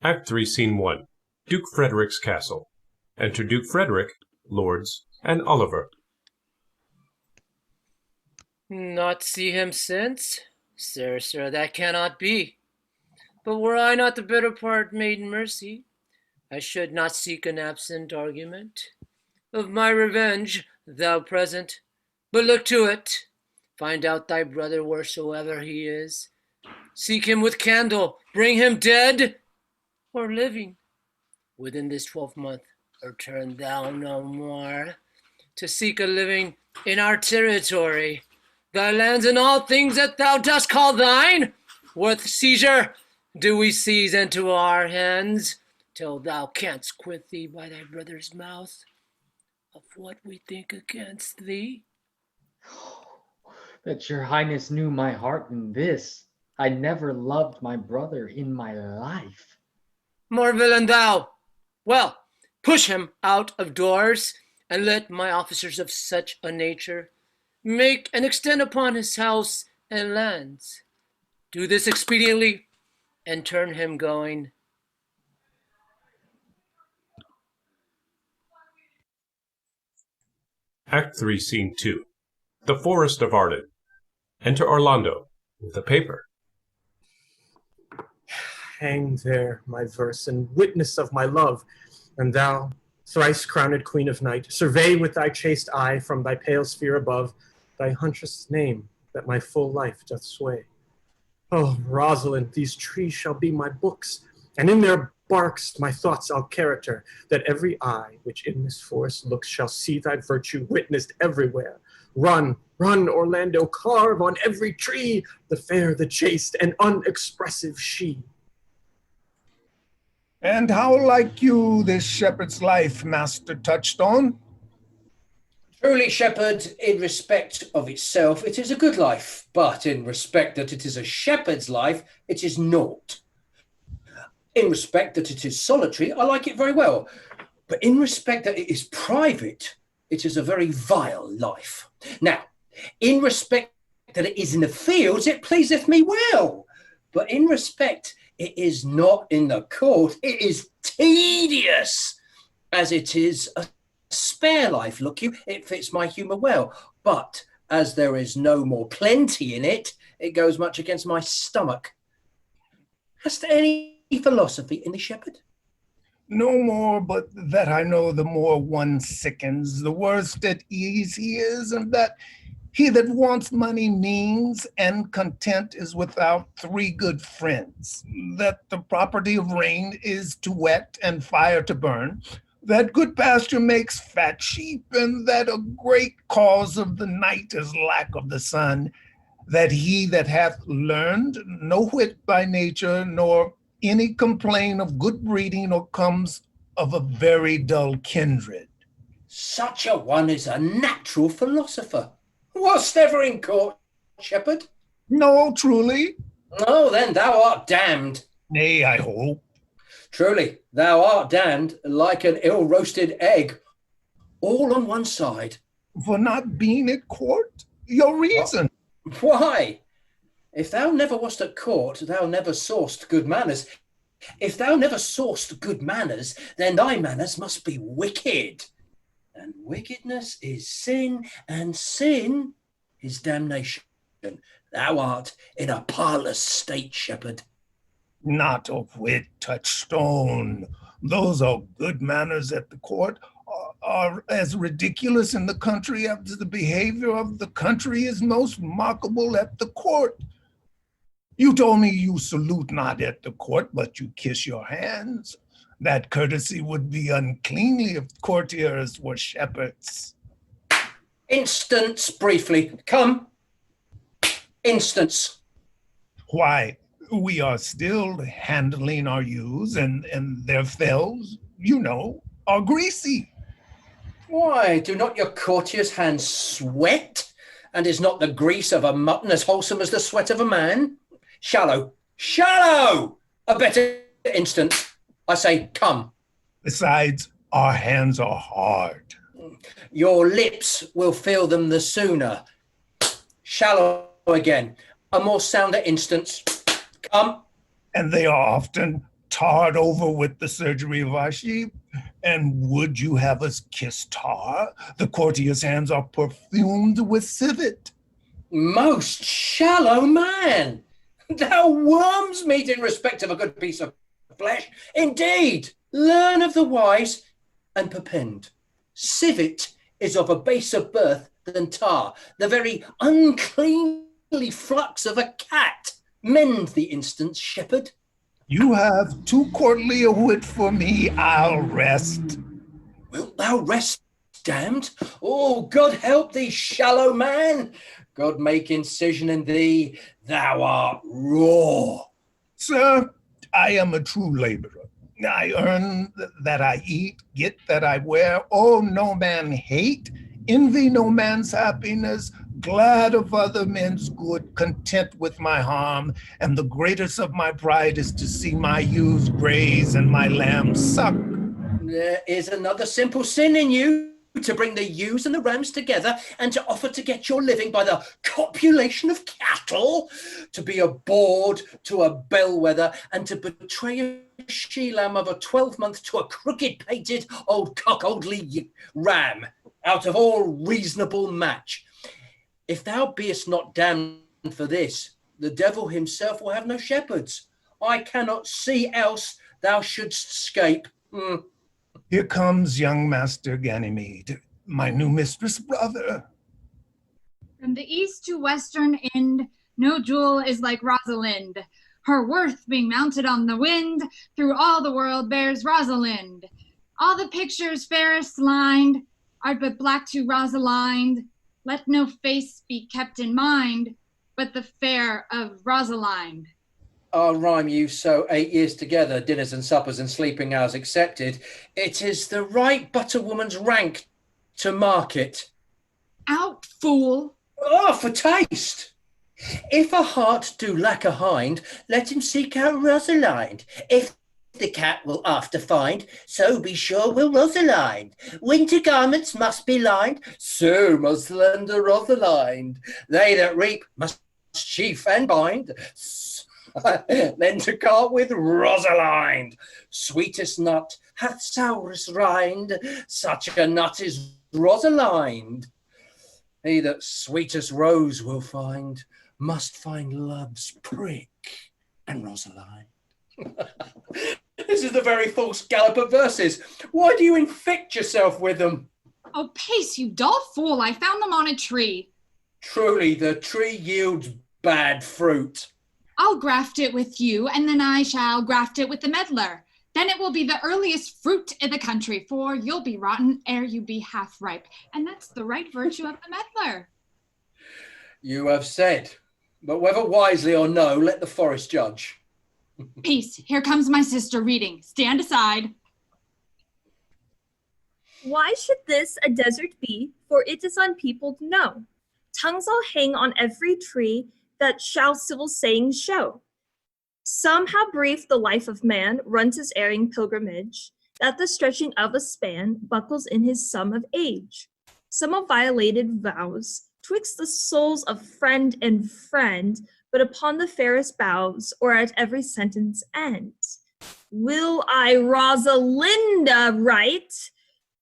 Act 3, Scene 1. Duke Frederick's castle. Enter Duke Frederick, lords, and Oliver. Not see him since? Sir, that cannot be. But were I not the better part made mercy, I should not seek an absent argument. Of my revenge, thou present, but look to it. Find out thy brother wheresoever he is. Seek him with candle, bring him dead or living. Within this 12-month, return thou no more, to seek a living in our territory. Thy lands and all things that thou dost call thine, worth seizure, do we seize into our hands, till thou canst quit thee by thy brother's mouth of what we think against thee. That your highness knew my heart in this. I never loved my brother in my life. More villain thou! Well, push him out of doors, and let my officers of such a nature make and extend upon his house and lands. Do this expediently, and turn him going. Act 3, Scene 2. The Forest of Arden. Enter Orlando, with a paper. Hang there, my verse, and witness of my love, and thou, thrice-crowned queen of night, survey with thy chaste eye from thy pale sphere above thy huntress name that my full life doth sway. Oh, Rosalind, these trees shall be my books, and in their barks my thoughts I'll character, that every eye which in this forest looks shall see thy virtue witnessed everywhere. Run, run, Orlando, carve on every tree the fair, the chaste, and unexpressive she. And how like you this shepherd's life, Master Touchstone? Truly, shepherd, in respect of itself, it is a good life, but in respect that it is a shepherd's life, it is naught. In respect that it is solitary, I like it very well, but in respect that it is private, it is a very vile life. Now, in respect that it is in the fields, it pleaseth me well, but in respect it is not in the court, it is tedious, as it is a spare life, look you, it fits my humour well, but as there is no more plenty in it, it goes much against my stomach. Hast any philosophy in the shepherd? No more, but that I know the more one sickens, the worse at ease he is, and that he that wants money means and content is without three good friends, that the property of rain is to wet and fire to burn, that good pasture makes fat sheep, and that a great cause of the night is lack of the sun, that he that hath learned no whit by nature, nor any complain of good breeding, or comes of a very dull kindred. Such a one is a natural philosopher. Wast ever in court, shepherd? No, truly. Oh, then thou art damned. Nay, I hope. Truly, thou art damned like an ill-roasted egg, all on one side. For not being at court? Your reason? Why? If thou never wast at court, thou never saw'st good manners. If thou never saw'st good manners, then thy manners must be wicked. And wickedness is sin, and sin is damnation. Thou art in a parlous state, shepherd. Not of wit, Touchstone. Those are good manners at the court are as ridiculous in the country as the behavior of the country is most mockable at the court. You told me you salute not at the court, but you kiss your hands. That courtesy would be uncleanly if courtiers were shepherds. Instance, briefly. Come. Instance. Why, we are still handling our ewes, and their fells, you know, are greasy. Why, do not your courtiers' hands sweat? And is not the grease of a mutton as wholesome as the sweat of a man? Shallow, shallow! A better instance. I say, come. Besides, our hands are hard. Your lips will feel them the sooner. Shallow again. A more sounder instance. Come. And they are often tarred over with the surgery of our sheep? And would you have us kiss tar? The courtier's hands are perfumed with civet. Most shallow man! Thou worms meat in respect of a good piece of flesh. Indeed, learn of the wise and perpend. Civet is of a baser birth than tar, the very uncleanly flux of a cat. Mend the instance, shepherd. You have too courtly a wit for me, I'll rest. Wilt thou rest, damned? Oh, God help thee, shallow man. God make incision in thee, thou art raw. Sir, I am a true laborer. I earn that I eat, get that I wear. Oh, no man hate, envy no man's happiness, glad of other men's good, content with my harm. And the greatest of my pride is to see my ewes graze and my lambs suck. There is another simple sin in you, to bring the ewes and the rams together and to offer to get your living by the copulation of cattle, to be a bawd to a bellwether, and to betray a she-lamb of a 12-month to a crooked-pated old cockoldly ram, out of all reasonable match. If thou beest not damned for this, the devil himself will have no shepherds. I cannot see else thou shouldst escape. Here comes young Master Ganymede, my new mistress' brother. From the east to western end, no jewel is like Rosalind. Her worth being mounted on the wind, through all the world bears Rosalind. All the pictures fairest lined are but black to Rosalind. Let no face be kept in mind, but the fair of Rosalind. I'll rhyme you so 8 years together, dinners and suppers and sleeping hours accepted. It is the right but a woman's rank to mark it. Out, fool! Oh, for taste! If a hart do lack a hind, let him seek out Rosalind. If the cat will after find, so be sure will Rosalind. Winter garments must be lined, so must slender Rosalind. They that reap must sheaf and bind, then to cart with Rosalind. Sweetest nut hath sourest rind, such a nut is Rosalind. He that sweetest rose will find, must find love's prick and Rosalind. This is the very false gallop of verses. Why do you infect yourself with them? Oh, pace, you dull fool! I found them on a tree. Truly, the tree yields bad fruit. I'll graft it with you, and then I shall graft it with the meddler. Then it will be the earliest fruit in the country, for you'll be rotten ere you be half ripe. And that's the right virtue of the meddler. You have said, but whether wisely or no, let the forest judge. Peace, here comes my sister reading. Stand aside. Why should this a desert be? For it is unpeopled, no. Tongues all hang on every tree that shall civil sayings show. Some how brief the life of man runs his erring pilgrimage, that the stretching of a span buckles in his sum of age. Some have violated vows twixt the souls of friend and friend, but upon the fairest boughs or at every sentence end. Will I Rosalinda write,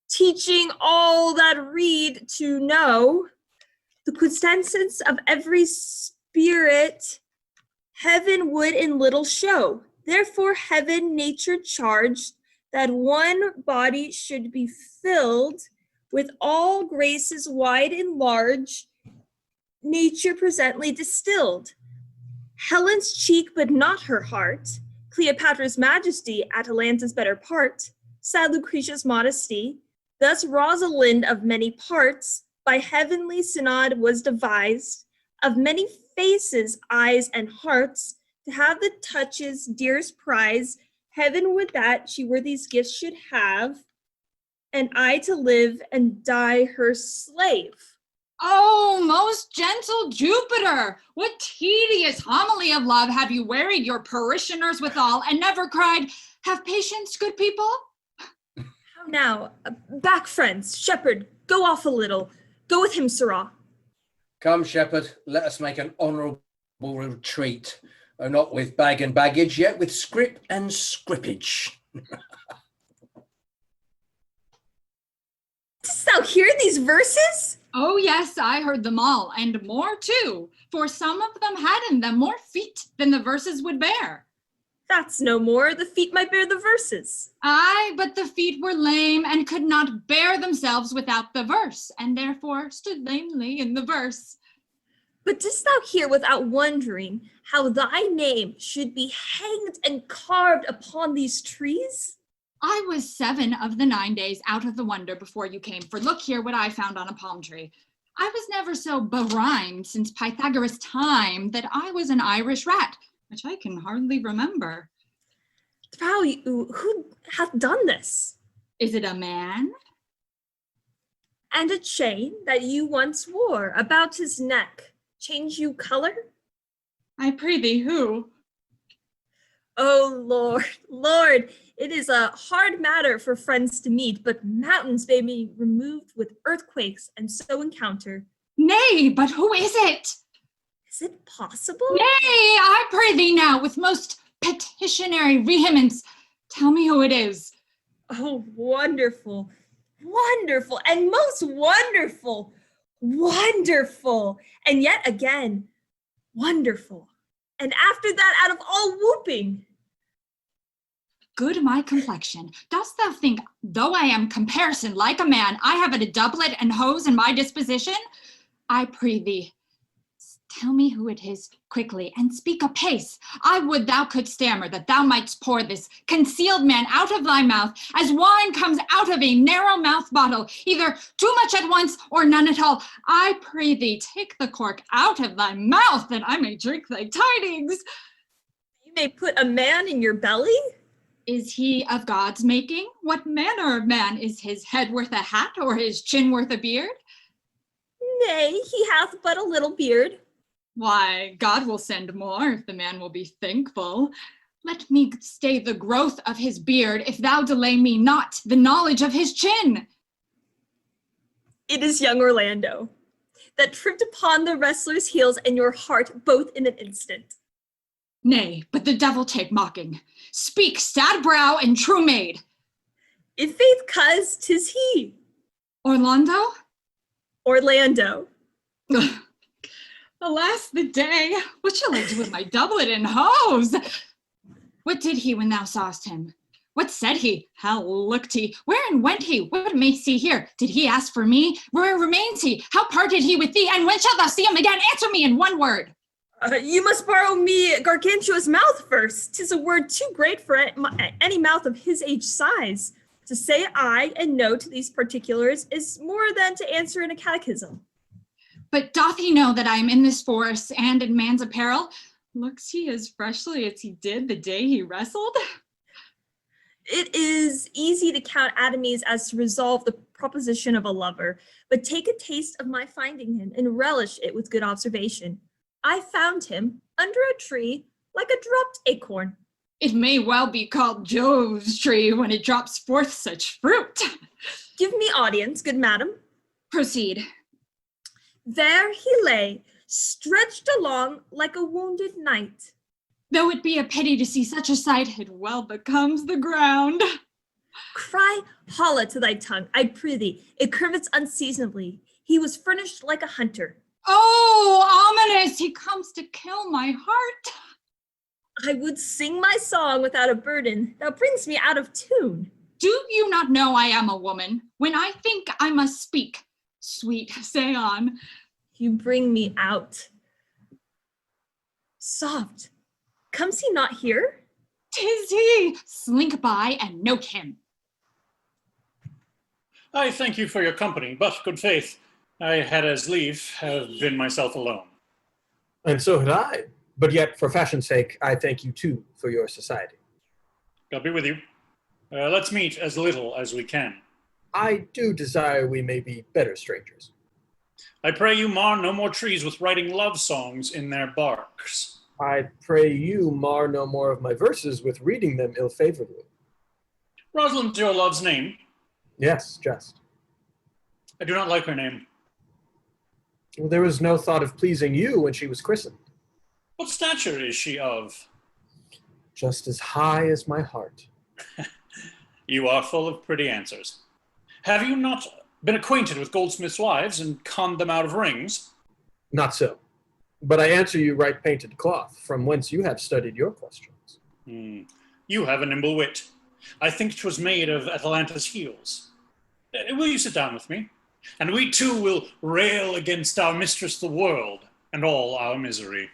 teaching all that read to know the quintessence of every spirit heaven would in little show. Therefore heaven nature charged that one body should be filled with all graces wide and large, nature presently distilled. Helen's cheek but not her heart, Cleopatra's majesty, Atalanta's better part, sad Lucretia's modesty, thus Rosalind of many parts by heavenly synod was devised, of many faces, eyes, and hearts, to have the touches dearest prize. Heaven would that she were these gifts should have, and I to live and die her slave. Oh, most gentle Jupiter, what tedious homily of love have you wearied your parishioners withal, and never cried, have patience, good people? How now? Back, friends. Shepherd, go off a little. Go with him, sirrah. Come, shepherd, let us make an honourable retreat. Not with bag and baggage, yet with scrip and scrippage. Didst thou hear these verses? Oh, yes, I heard them all, and more too, for some of them had in them more feet than the verses would bear. That's no more. The feet might bear the verses. Aye, but the feet were lame and could not bear themselves without the verse, and therefore stood lamely in the verse. But didst thou hear without wondering how thy name should be hanged and carved upon these trees? I was 7 of the 9 days out of the wonder before you came, for look here what I found on a palm tree. I was never so berhymed since Pythagoras' time that I was an Irish rat, which I can hardly remember. Thou, who hath done this? Is it a man? And a chain that you once wore about his neck change you color? I prithee, who? Oh, Lord, Lord, it is a hard matter for friends to meet, but mountains may be removed with earthquakes and so encounter. Nay, but who is it? Is it possible? Nay, I pray thee now, with most petitionary vehemence, tell me who it is. Oh, wonderful, wonderful, and most wonderful, wonderful, and yet again, wonderful. And after that, out of all whooping. Good my complexion, dost thou think, though I am comparison like a man, I have a doublet and hose in my disposition? I pray thee, tell me who it is quickly, and speak apace. I would thou couldst stammer, that thou mightst pour this concealed man out of thy mouth, as wine comes out of a narrow-mouthed bottle, either too much at once, or none at all. I pray thee, take the cork out of thy mouth, that I may drink thy tidings. You may put a man in your belly? Is he of God's making? What manner of man? Is his head worth a hat, or his chin worth a beard? Nay, he hath but a little beard. Why, God will send more if the man will be thankful. Let me stay the growth of his beard, if thou delay me not the knowledge of his chin. It is young Orlando, that tripped upon the wrestler's heels and your heart both in an instant. Nay, but the devil take mocking. Speak, sad brow and true maid. In faith, coz, 'tis he. Orlando? Orlando. Alas the day, what shall I do with my doublet and hose? What did he when thou sawest him? What said he? How looked he? Wherein went he? What mayst he here? Did he ask for me? Where remains he? How parted he with thee? And when shalt thou see him again? Answer me in one word. You must borrow me Gargantua's mouth first. 'Tis a word too great for any mouth of his age size. To say aye and no to these particulars is more than to answer in a catechism. But doth he know that I am in this forest and in man's apparel? Looks he as freshly as he did the day he wrestled? It is easy to count atomies as to resolve the proposition of a lover, but take a taste of my finding him and relish it with good observation. I found him under a tree like a dropped acorn. It may well be called Jove's tree when it drops forth such fruit. Give me audience, good madam. Proceed. There he lay, stretched along like a wounded knight. Though it be a pity to see such a sight, it well becomes the ground. Cry holla to thy tongue, I prithee, it curvets unseasonably. He was furnished like a hunter. Oh, ominous, he comes to kill my heart. I would sing my song without a burden. Thou brings me out of tune. Do you not know I am a woman? When I think I must speak. Sweet, say on. You bring me out. Soft, comes he not here? 'Tis he. Slink by and note him. I thank you for your company, but good faith, I had as lief have been myself alone. And so had I. But yet, for fashion's sake, I thank you too for your society. God be with you. Let's meet as little as we can. I do desire we may be better strangers. I pray you mar no more trees with writing love songs in their barks. I pray you mar no more of my verses with reading them ill-favoredly. Rosalind's your love's name. Yes, just. I do not like her name. Well, there was no thought of pleasing you when she was christened. What stature is she of? Just as high as my heart. You are full of pretty answers. Have you not been acquainted with goldsmiths' wives and conned them out of rings? Not so. But I answer you right painted cloth, from whence you have studied your questions. You have a nimble wit. I think 'twas made of Atalanta's heels. Will you sit down with me? And we too will rail against our mistress the world, and all our misery.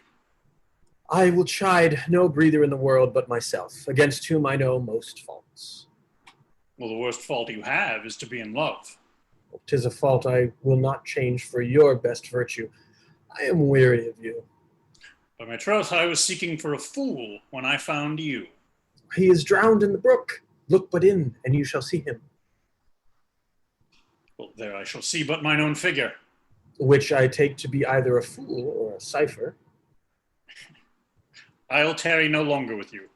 I will chide no breather in the world but myself, against whom I know most faults. Well, the worst fault you have is to be in love. 'Tis a fault I will not change for your best virtue. I am weary of you. By my troth, I was seeking for a fool when I found you. He is drowned in the brook. Look but in, and you shall see him. Well, there I shall see but mine own figure. Which I take to be either a fool or a cipher. I'll tarry no longer with you.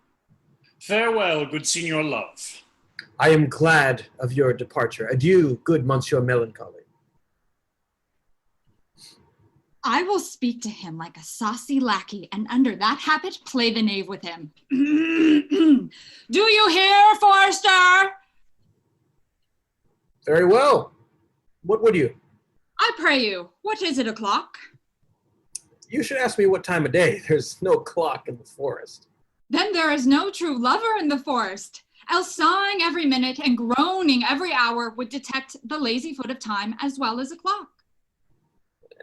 Farewell, good Signor Love. I am glad of your departure. Adieu, good Monsieur Melancholy. I will speak to him like a saucy lackey, and under that habit play the knave with him. Do you hear, Forester? Very well. What would you? I pray you, what is it o'clock? You should ask me what time of day. There's no clock in the forest. Then there is no true lover in the forest, else sighing every minute and groaning every hour would detect the lazy foot of time as well as a clock.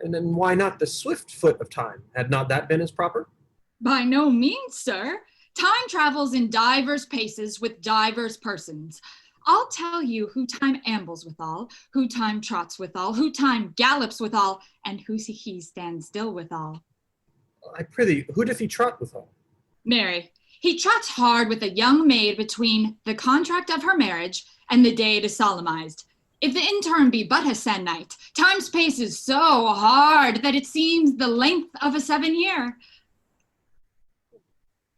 And then why not the swift foot of time? Had not that been as proper? By no means, sir. Time travels in divers paces with divers persons. I'll tell you who time ambles withal, who time trots withal, who time gallops withal, and who he stands still withal. I prithee, who doth he trot withal? Mary, he trots hard with a young maid between the contract of her marriage and the day it is solemnized. If the interim be but a se'nnight, time's pace is so hard that it seems the length of a 7 year.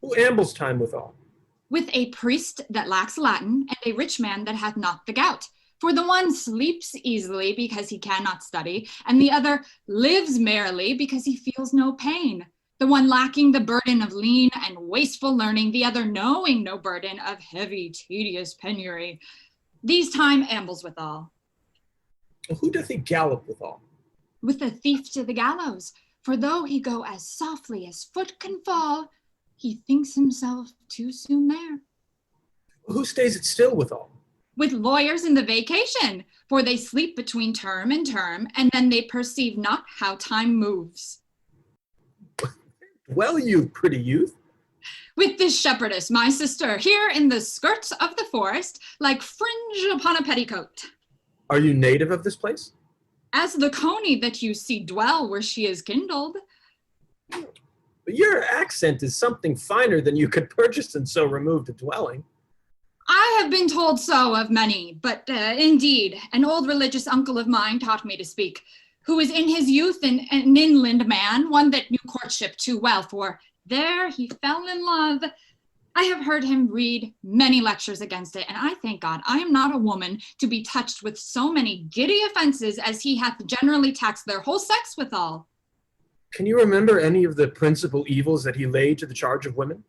Who ambles time withal? With a priest that lacks Latin and a rich man that hath not the gout. For the one sleeps easily because he cannot study, and the other lives merrily because he feels no pain. The one lacking the burden of lean and wasteful learning, the other knowing no burden of heavy, tedious penury. These time ambles withal. Who doth he gallop withal? With the thief to the gallows, for though he go as softly as foot can fall, he thinks himself too soon there. Who stays it still withal? With lawyers in the vacation, for they sleep between term and term, and then they perceive not how time moves. Well, you pretty youth. With this shepherdess, my sister, here in the skirts of the forest, like fringe upon a petticoat. Are you native of this place? As the coney that you see dwell where she is kindled. But your accent is something finer than you could purchase in so removed a dwelling. I have been told so of many, but indeed, an old religious uncle of mine taught me to speak, who was in his youth an inland man, one that knew courtship too well, for there he fell in love. I have heard him read many lectures against it, and I thank God I am not a woman to be touched with so many giddy offenses as he hath generally taxed their whole sex withal. Can you remember any of the principal evils that he laid to the charge of women?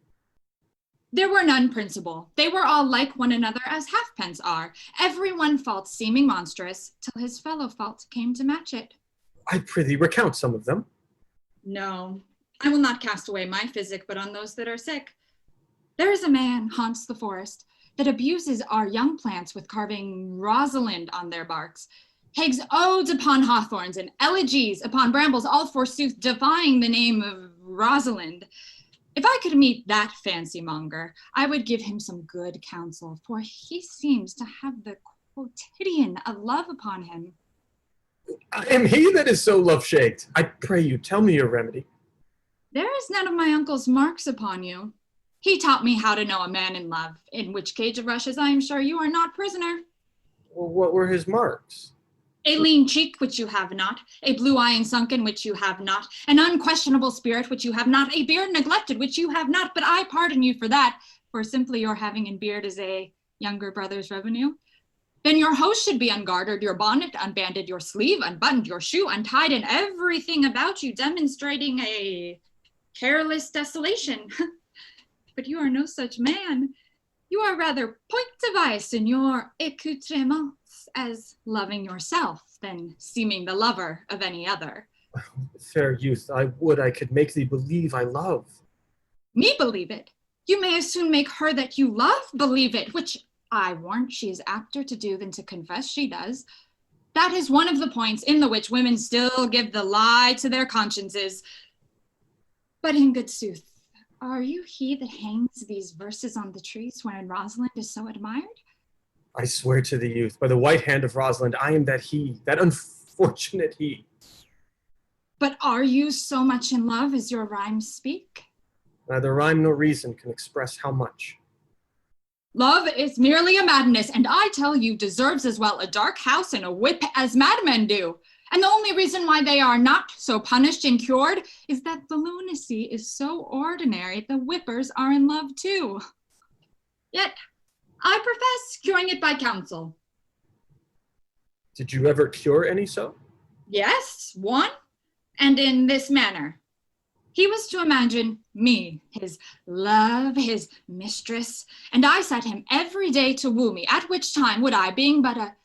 There were none principal. They were all like one another as halfpence are, every one fault seeming monstrous, till his fellow fault came to match it. I prithee recount some of them. No, I will not cast away my physic, but on those that are sick. There is a man haunts the forest that abuses our young plants with carving Rosalind on their barks, hags odes upon hawthorns and elegies upon brambles, all forsooth defying the name of Rosalind. If I could meet that fancy monger, I would give him some good counsel, for he seems to have the quotidian of love upon him. I am he that is so love-shaked. I pray you, tell me your remedy. There is none of my uncle's marks upon you. He taught me how to know a man in love, in which cage of rushes I am sure you are not prisoner. Well, what were his marks? A lean cheek, which you have not, a blue eye sunken, which you have not, an unquestionable spirit, which you have not, a beard neglected, which you have not, but I pardon you for that, for simply your having in beard is a younger brother's revenue. Then your host should be ungartered, your bonnet unbanded, your sleeve unbuttoned, your shoe untied, and everything about you demonstrating a careless desolation. But you are no such man. You are rather point device in your accoutrements, as loving yourself than seeming the lover of any other. Fair youth, I would I could make thee believe I love. Me believe it? You may as soon make her that you love believe it, which I warrant she is apter to do than to confess she does. That is one of the points in the which women still give the lie to their consciences. But in good sooth, are you he that hangs these verses on the trees wherein Rosalind is so admired? I swear to the youth, by the white hand of Rosalind, I am that he, that unfortunate he. But are you so much in love as your rhymes speak? Neither rhyme nor reason can express how much. Love is merely a madness, and I tell you deserves as well a dark house and a whip as madmen do. And the only reason why they are not so punished and cured is that the lunacy is so ordinary the whippers are in love too. Yet I profess curing it by counsel. Did you ever cure any so? Yes, one, and in this manner. He was to imagine me, his love, his mistress, and I set him every day to woo me, at which time would I, being but a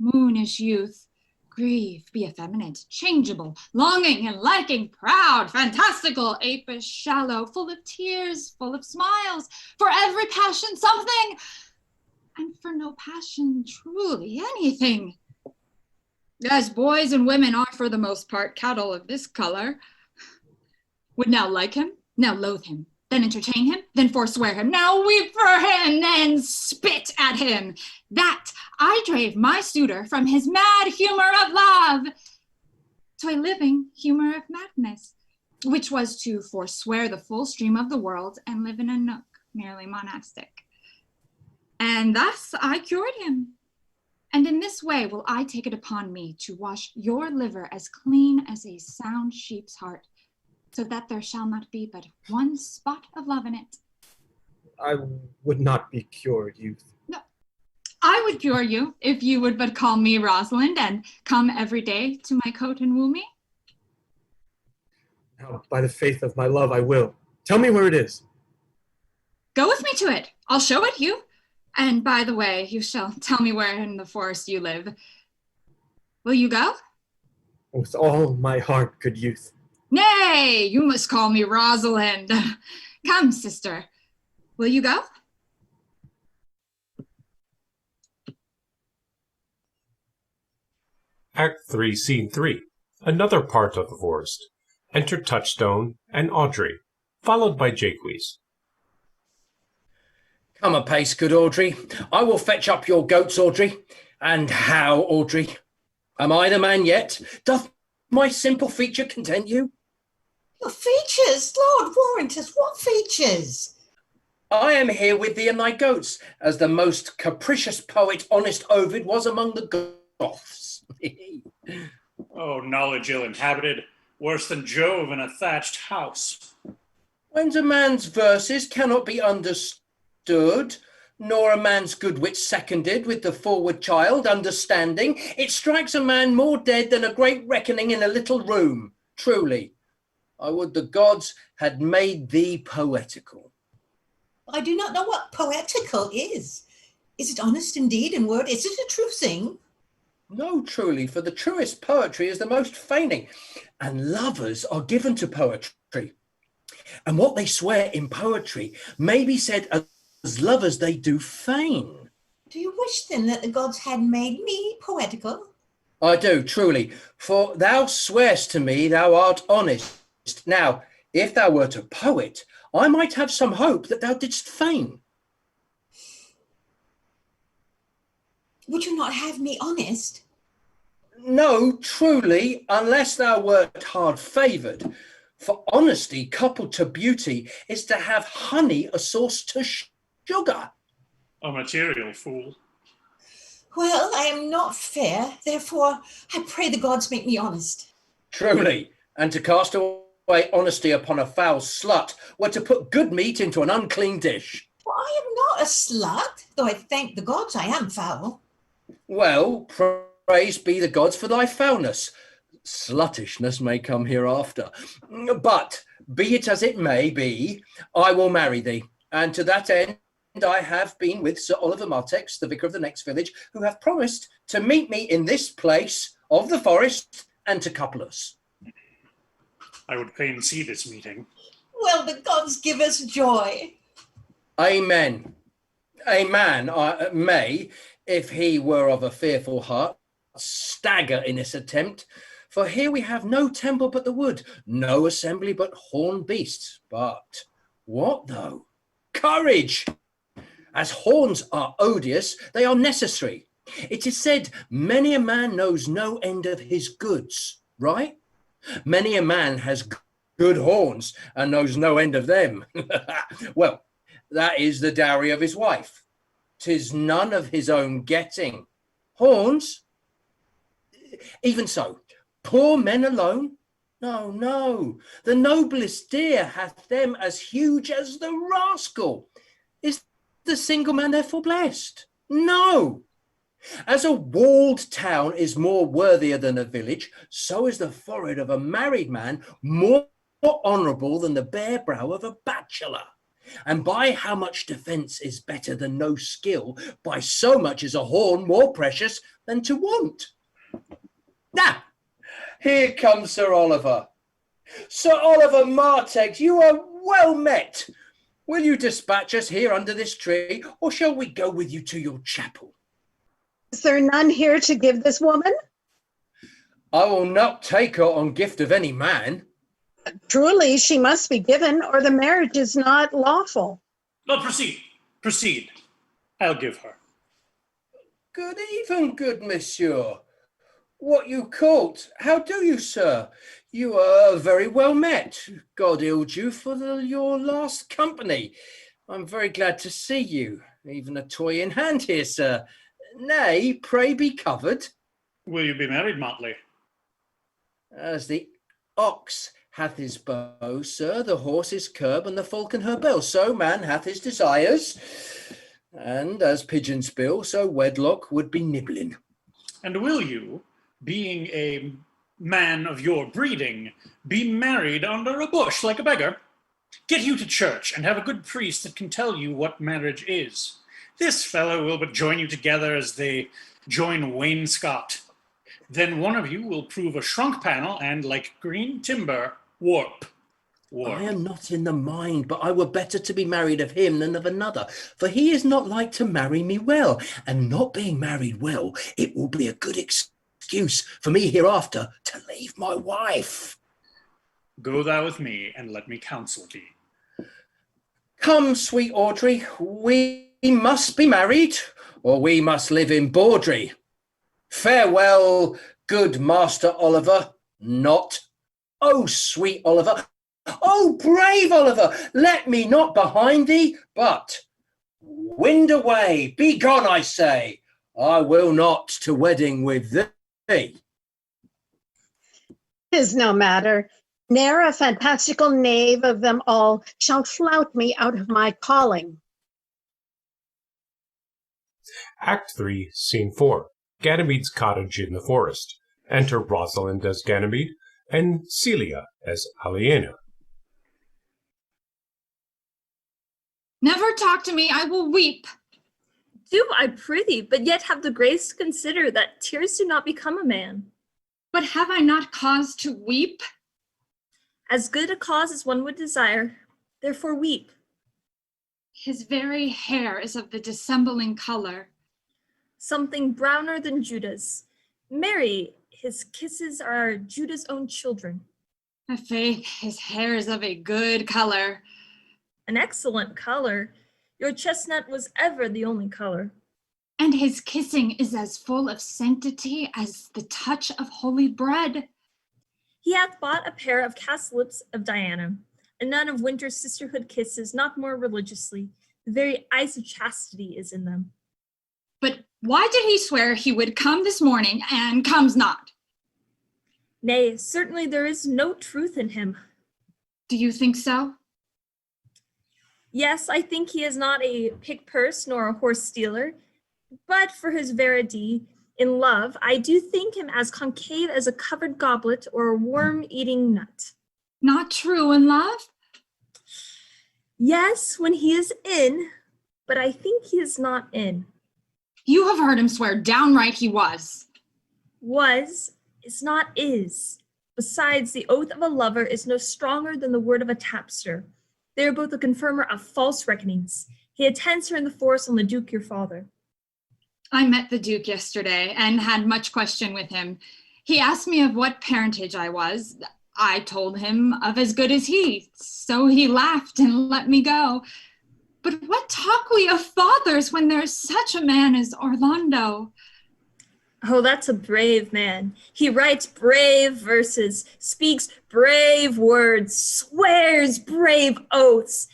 moonish youth, grieve, be effeminate, changeable, longing and liking, proud, fantastical, apish, shallow, full of tears, full of smiles, for every passion something, and for no passion truly anything. As boys and women are for the most part cattle of this color, would now like him, now loathe him, then entertain him, then forswear him, now weep for him, then spit at him. That I drave my suitor from his mad humor of love to a living humor of madness, which was to forswear the full stream of the world and live in a nook merely monastic. And thus I cured him. And in this way will I take it upon me to wash your liver as clean as a sound sheep's heart, so that there shall not be but one spot of love in it. I would not be cured, youth. No, I would cure you if you would but call me Rosalind and come every day to my cote and woo me. Now, by the faith of my love, I will. Tell me where it is. Go with me to it. I'll show it you. And by the way, you shall tell me where in the forest you live. Will you go? With all my heart, good youth. Nay, you must call me Rosalind. Come, sister. Will you go? Act 3, Scene 3. Another part of the forest. Enter Touchstone and Audrey, followed by Jaques. Come apace, good Audrey. I will fetch up your goats, Audrey. And how, Audrey? Am I the man yet? Doth my simple feature content you? Your features? Lord warrant us, what features? I am here with thee and thy goats, as the most capricious poet honest Ovid was among the Goths. Oh, knowledge ill inhabited, worse than Jove in a thatched house. When a man's verses cannot be understood, nor a man's good wit seconded with the forward child understanding, it strikes a man more dead than a great reckoning in a little room. Truly, I would the gods had made thee poetical. I do not know what poetical is. Is it honest indeed in word? Is it a true thing? No, truly, for the truest poetry is the most feigning, and lovers are given to poetry. And what they swear in poetry may be said as lovers they do feign. Do you wish then that the gods had made me poetical? I do, truly, for thou swearest to me thou art honest. Now, if thou wert a poet, I might have some hope that thou didst feign. Would you not have me honest? No, truly, unless thou wert hard favoured. For honesty coupled to beauty is to have honey a sauce to sugar. A material fool. Well, I am not fair, therefore I pray the gods make me honest. Truly, and to cast away honesty upon a foul slut were to put good meat into an unclean dish. Well, I am not a slut, though I thank the gods I am foul. Well, praise be the gods for thy foulness. Sluttishness may come hereafter. But Be it as it may be, I will marry thee, and to that end I have been with Sir Oliver Martex, the vicar of the next village, who have promised to meet me in this place of the forest and to couple us. I would fain see this meeting. Well, the gods give us joy. Amen. A man may, if he were of a fearful heart, stagger in this attempt. For here we have no temple but the wood, no assembly but horned beasts. But what though? Courage! As horns are odious, they are necessary. It is said, many a man knows no end of his goods, right? Many a man has good horns and knows no end of them. Well, that is the dowry of his wife. 'Tis none of his own getting. Horns? Even so. Poor men alone? No, no. The noblest deer hath them as huge as the rascal. Is the single man therefore blessed? No. As a walled town is more worthier than a village, so is the forehead of a married man more honourable than the bare brow of a bachelor. And by how much defence is better than no skill, by so much is a horn more precious than to want. Now, here comes Sir Oliver. Sir Oliver Martex, you are well met. Will you dispatch us here under this tree, or shall we go with you to your chapel? Is there none here to give this woman? I will not take her on gift of any man. Truly, she must be given, or the marriage is not lawful. Well, proceed. I'll give her. Good even, good monsieur. What you called? How do you, sir? You are very well met. God healed you for your last company. I'm very glad to see you. Even a toy in hand here, sir. Nay, pray be covered. Will you be married, Motley? As the ox hath his bow, sir, the horse his curb, and the falcon her bell, so man hath his desires. And as pigeons bill, so wedlock would be nibbling. And will you, being a man of your breeding, be married under a bush like a beggar? Get you to church and have a good priest that can tell you what marriage is. This fellow will but join you together as they join wainscot. Then one of you will prove a shrunk panel and, like green timber, warp. I am not in the mind, but I were better to be married of him than of another, for he is not like to marry me well, and not being married well, it will be a good excuse for me hereafter to leave my wife. Go thou with me, and let me counsel thee. Come, sweet Audrey, we must be married, or we must live in bawdry. Farewell, good Master Oliver, not. Oh, sweet Oliver, oh, brave Oliver, let me not behind thee, but wind away, be gone, I say. I will not to wedding with thee. 'Tis no matter. Ne'er a fantastical knave of them all shall flout me out of my calling. Act 3, Scene 4. Ganymede's cottage in the forest. Enter Rosalind as Ganymede and Celia as Aliena. Never talk to me, I will weep. Do, I prithee, but yet have the grace to consider that tears do not become a man. But have I not cause to weep? As good a cause as one would desire, therefore weep. His very hair is of the dissembling color. Something browner than Judah's. Marry, his kisses are Judah's own children. My faith, his hair is of a good color. An excellent color. Your chestnut was ever the only color. And his kissing is as full of sanctity as the touch of holy bread. He hath bought a pair of cast lips of Diana, a nun of winter's sisterhood kisses not more religiously. The very ice of chastity is in them. But why did he swear he would come this morning and comes not? Nay, certainly there is no truth in him. Do you think so? Yes, I think he is not a pick purse nor a horse stealer, but for his verity in love, I do think him as concave as a covered goblet or a worm-eating nut. Not true in love? Yes, when he is in, but I think he is not in. You have heard him swear downright he was. Was is not is. Besides, the oath of a lover is no stronger than the word of a tapster. They are both a confirmer of false reckonings. He attends her in the forest on the Duke your father. I met the Duke yesterday and had much question with him. He asked me of what parentage I was. I told him of as good as he, so he laughed and let me go. But what talk we of fathers when there's such a man as Orlando? Oh, that's a brave man. He writes brave verses, speaks brave words, swears brave oaths,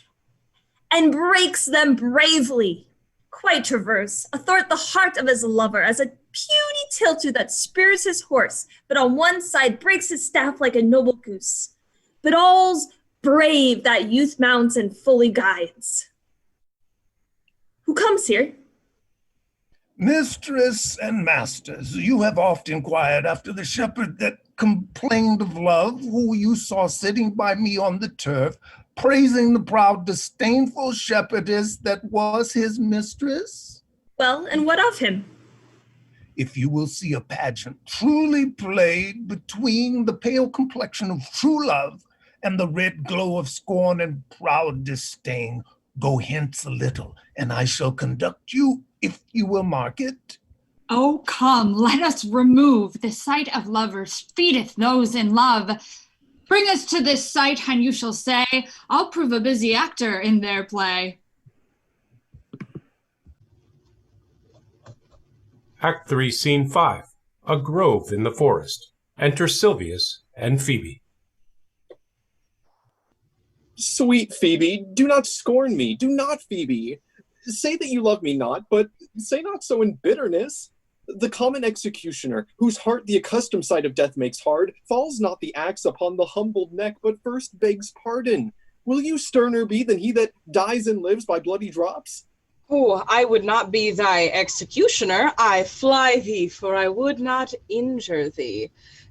and breaks them bravely. Quite traverse, athwart the heart of his lover, as a puny tilter that spurs his horse, but on one side breaks his staff like a noble goose. But all's brave that youth mounts and fully guides. Who comes here? Mistress and masters, you have oft inquired after the shepherd that complained of love, who you saw sitting by me on the turf, praising the proud, disdainful shepherdess that was his mistress. Well, and what of him? If you will see a pageant truly played between the pale complexion of true love and the red glow of scorn and proud disdain, go hence a little, and I shall conduct you, if you will mark it. Oh, come, let us remove. The sight of lovers feedeth those in love. Bring us to this sight, and you shall say, I'll prove a busy actor in their play. Act 3, Scene 5. A grove in the forest. Enter Silvius and Phoebe. Sweet Phoebe, do not scorn me. Do not, Phoebe. Say that you love me not, but say not so in bitterness. The common executioner, whose heart the accustomed sight of death makes hard, falls not the axe upon the humbled neck, but first begs pardon. Will you sterner be than he that dies and lives by bloody drops? Oh, I would not be thy executioner. I fly thee, for I would not injure thee.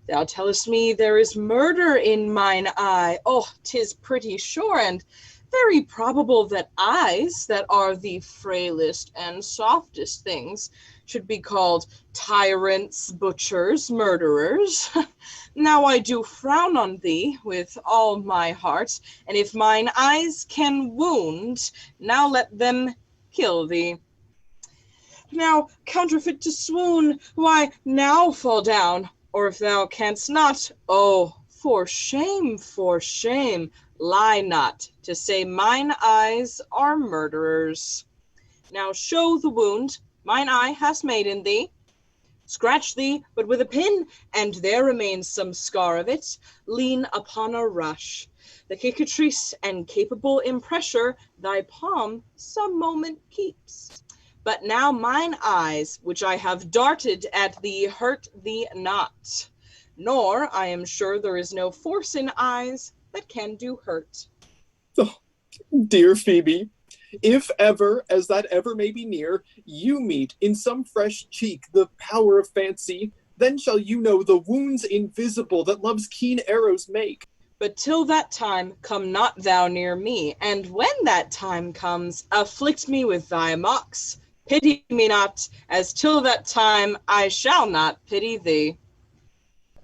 Thou tellest me there is murder in mine eye. Oh, 'tis pretty sure and very probable that eyes that are the frailest and softest things should be called tyrants, butchers, murderers. Now I do frown on thee with all my heart, and if mine eyes can wound, now let them kill thee. Now, counterfeit to swoon, why now fall down, or if thou canst not, oh, for shame, lie not to say mine eyes are murderers. Now show the wound mine eye has made in thee. Scratch thee but with a pin, and there remains some scar of it. Lean upon a rush. The cicatrice and capable impressure thy palm some moment keeps. But now mine eyes, which I have darted at thee, hurt thee not. Nor, I am sure, there is no force in eyes that can do hurt. Oh, dear Phoebe, if ever, as that ever may be near, you meet in some fresh cheek the power of fancy, then shall you know the wounds invisible that love's keen arrows make. But till that time, come not thou near me, and when that time comes, afflict me with thy mocks. Pity me not, as till that time I shall not pity thee.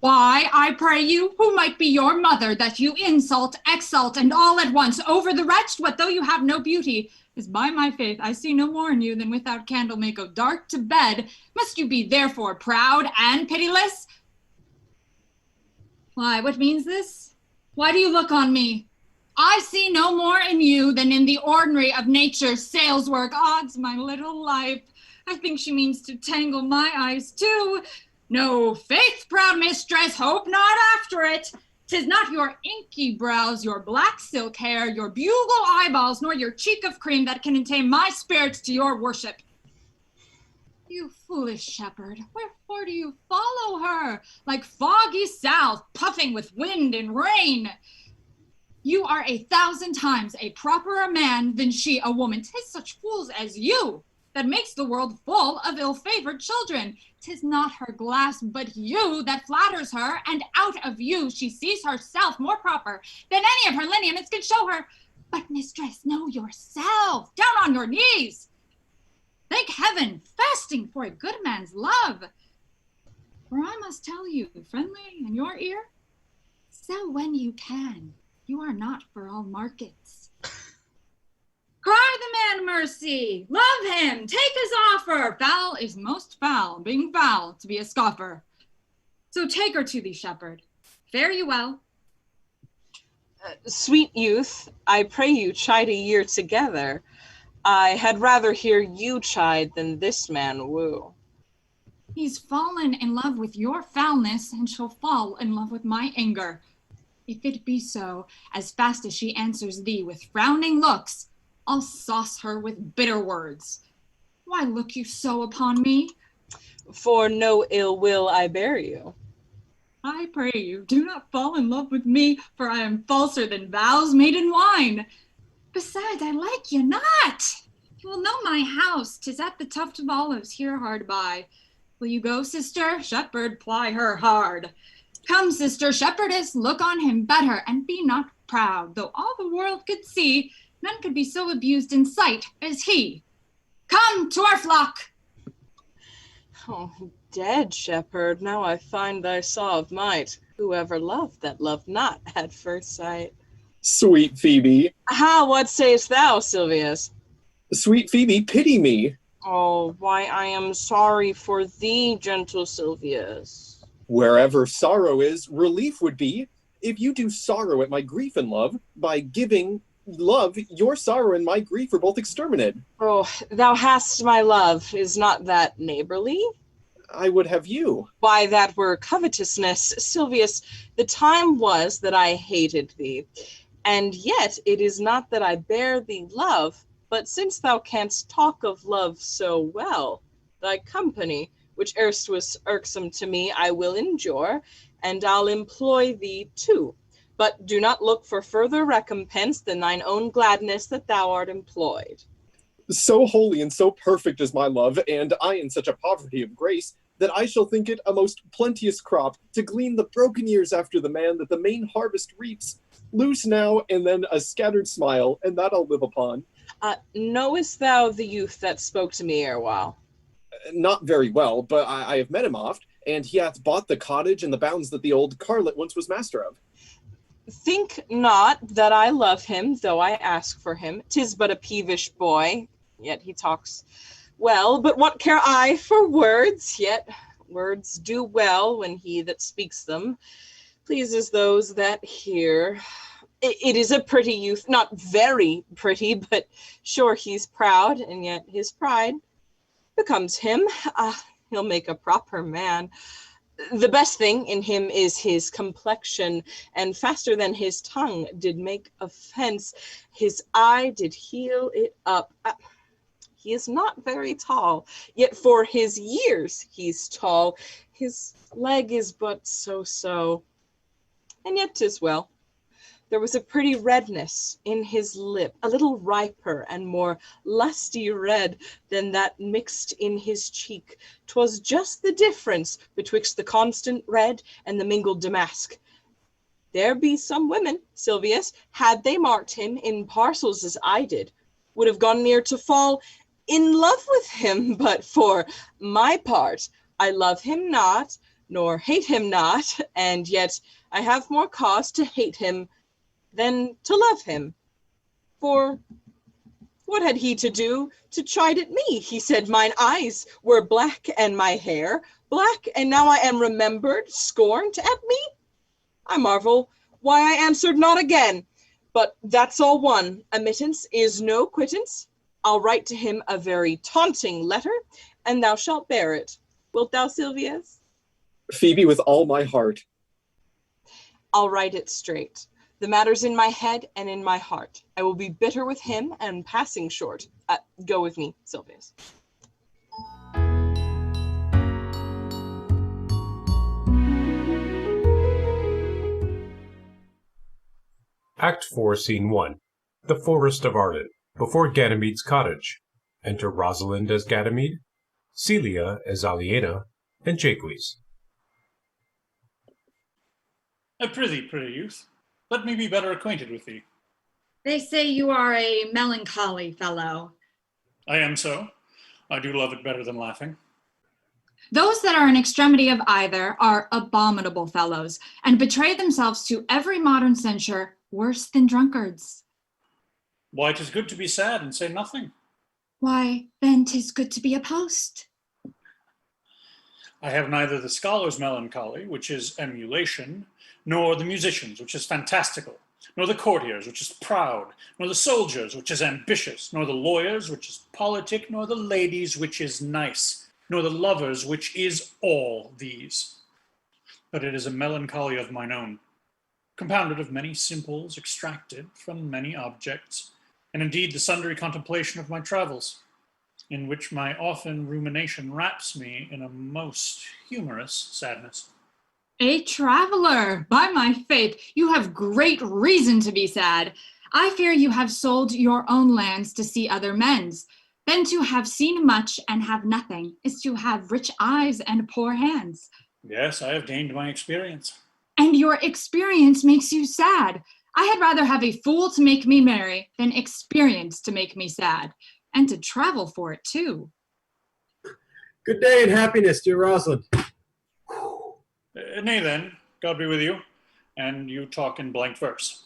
Why, I pray you, who might be your mother, that you insult, exalt, and all at once over the wretched, what though you have no beauty, is by my faith I see no more in you than without candle may go dark to bed. Must you be therefore proud and pitiless? Why, what means this? Why do you look on me? I see no more in you than in the ordinary of nature's sales work. Odds my little life, I think she means to tangle my eyes too. No, faith, proud mistress, hope not after it. 'Tis not your inky brows, your black silk hair, your bugle eyeballs, nor your cheek of cream that can attain my spirit to your worship. You foolish shepherd, wherefore do you follow her, like foggy south, puffing with wind and rain? You are 1,000 times a properer man than she, a woman. 'Tis such fools as you that makes the world full of ill-favored children. 'Tis not her glass, but you that flatters her, and out of you she sees herself more proper than any of her lineaments can show her. But, mistress, know yourself, down on your knees. Thank heaven, fasting for a good man's love. For I must tell you, friendly, in your ear, sell when you can. You are not for all markets. Cry the man mercy, love him, take his offer. Foul is most foul, being foul to be a scoffer. So take her to thee, shepherd. Fare you well. Sweet youth, I pray you chide a year together. I had rather hear you chide than this man woo. He's fallen in love with your foulness and shall fall in love with my anger. If it be so, as fast as she answers thee with frowning looks, I'll sauce her with bitter words. Why look you so upon me? For no ill will I bear you. I pray you, do not fall in love with me, for I am falser than vows made in wine. Besides, I like you not. You will know my house, 'tis at the tuft of olives here hard by. Will you go, sister? Shepherd, ply her hard. Come, sister shepherdess, look on him better, and be not proud. Though all the world could see, none could be so abused in sight as he. Come to our flock. Oh, dead shepherd, now I find thy saw of might. Whoever loved that loved not at first sight. Sweet Phoebe. Ha, what sayest thou, Silvius? Sweet Phoebe, pity me. Oh, why I am sorry for thee, gentle Silvius. Wherever sorrow is, relief would be. If you do sorrow at my grief and love, by giving love, your sorrow and my grief are both exterminated. Oh, thou hast my love, is not that neighborly? I would have you. Why, that were covetousness. Silvius, the time was that I hated thee, and yet it is not that I bear thee love, but since thou canst talk of love so well, thy company, which erst was irksome to me, I will endure, and I'll employ thee too. But do not look for further recompense than thine own gladness that thou art employed. So holy and so perfect is my love, and I in such a poverty of grace, that I shall think it a most plenteous crop to glean the broken years after the man that the main harvest reaps. Loose now, and then a scattered smile, and that I'll live upon. Knowest thou the youth that spoke to me erewhile? Not very well, but I have met him oft, and he hath bought the cottage and the bounds that the old carlet once was master of. Think not that I love him, though I ask for him. 'Tis but a peevish boy, yet he talks well. But what care I for words? Yet words do well when he that speaks them pleases those that hear. It is a pretty youth, not very pretty, but sure he's proud, and yet his pride becomes him. He'll make a proper man. The best thing in him is his complexion, and faster than his tongue did make offense, his eye did heal it up. He is not very tall, yet for his years he's tall. His leg is but so, and yet 'tis well. There was a pretty redness in his lip, a little riper and more lusty red than that mixed in his cheek. 'Twas just the difference betwixt the constant red and the mingled damask. There be some women, Silvius, had they marked him in parcels as I did, would have gone near to fall in love with him, but for my part, I love him not, nor hate him not, and yet I have more cause to hate him than to love him. For what had he to do to chide at me? He said mine eyes were black and my hair black, and now I am remembered, scorned at me? I marvel why I answered not again. But that's all one. Admittance is no quittance. I'll write to him a very taunting letter, and thou shalt bear it. Wilt thou, Silvius? Phoebe, with all my heart. I'll write it straight. The matter's in my head and in my heart. I will be bitter with him and passing short. Go with me, Silvius. Act 4, Scene 1. The Forest of Arden, before Ganymede's cottage. Enter Rosalind as Ganymede, Celia as Aliena, and Jaques. I prithee, pretty youth, let me be better acquainted with thee. They say you are a melancholy fellow. I am so. I do love it better than laughing. Those that are in extremity of either are abominable fellows, and betray themselves to every modern censure worse than drunkards. Why, 'tis good to be sad and say nothing. Why, then 'tis good to be a post. I have neither the scholar's melancholy, which is emulation, nor the musician's, which is fantastical, nor the courtier's, which is proud, nor the soldier's, which is ambitious, nor the lawyer's, which is politic, nor the lady's, which is nice, nor the lover's, which is all these. But it is a melancholy of mine own, compounded of many simples extracted from many objects, and indeed the sundry contemplation of my travels, in which my often rumination wraps me in a most humorous sadness. A traveler, by my faith, you have great reason to be sad. I fear you have sold your own lands to see other men's. Then to have seen much and have nothing is to have rich eyes and poor hands. Yes, I have gained my experience. And your experience makes you sad. I had rather have a fool to make me merry than experience to make me sad, and to travel for it too. Good day and happiness, dear Rosalind. Nay then, God be with you, and you talk in blank verse.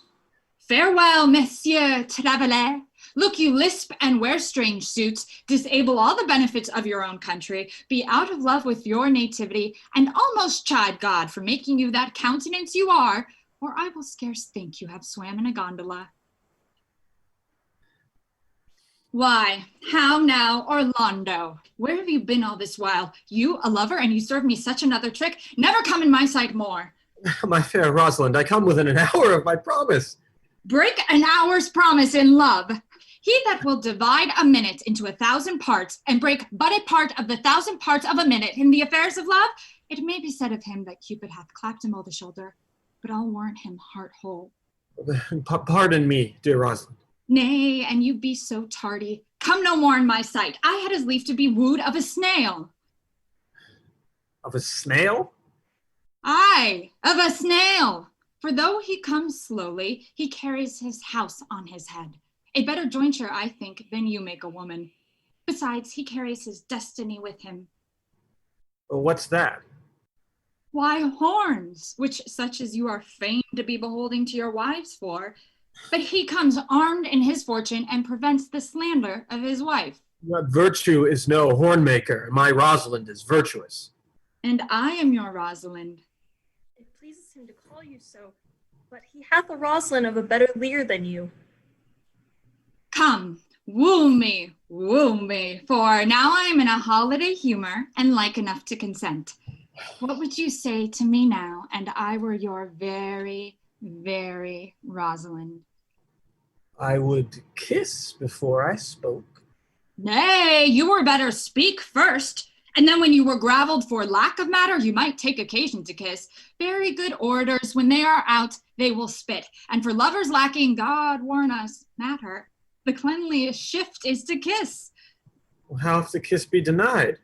Farewell, Monsieur Traveler. Look, you lisp and wear strange suits, disable all the benefits of your own country, be out of love with your nativity, and almost chide God for making you that countenance you are, or I will scarce think you have swam in a gondola. Why, how now, Orlando? Where have you been all this while? You, a lover, and you serve me such another trick? Never come in my sight more. My fair Rosalind, I come within an hour of my promise. Break an hour's promise in love. He that will divide a minute into 1,000 parts and break but a part of the 1,000 parts of a minute in the affairs of love, it may be said of him that Cupid hath clapped him o' the shoulder, but I'll warrant him heart whole. Pardon me, dear Rosalind. Nay, and you be so tardy. Come no more in my sight. I had as lief to be wooed of a snail. Of a snail? Aye, of a snail. For though he comes slowly, he carries his house on his head. A better jointure, I think, than you make a woman. Besides, he carries his destiny with him. What's that? Why, horns, which such as you are fain to be beholding to your wives for. But he comes armed in his fortune and prevents the slander of his wife. What virtue is no horn maker. My Rosalind is virtuous. And I am your Rosalind. It pleases him to call you so, but he hath a Rosalind of a better leer than you. Come, woo me, for now I am in a holiday humor and like enough to consent. What would you say to me now, and I were your very, very Rosalind? I would kiss before I spoke. Nay, you were better speak first, and then when you were gravelled for lack of matter, you might take occasion to kiss. Very good orators, when they are out, they will spit, and for lovers lacking, God warn us, matter, the cleanliest shift is to kiss. Well, how if the kiss be denied?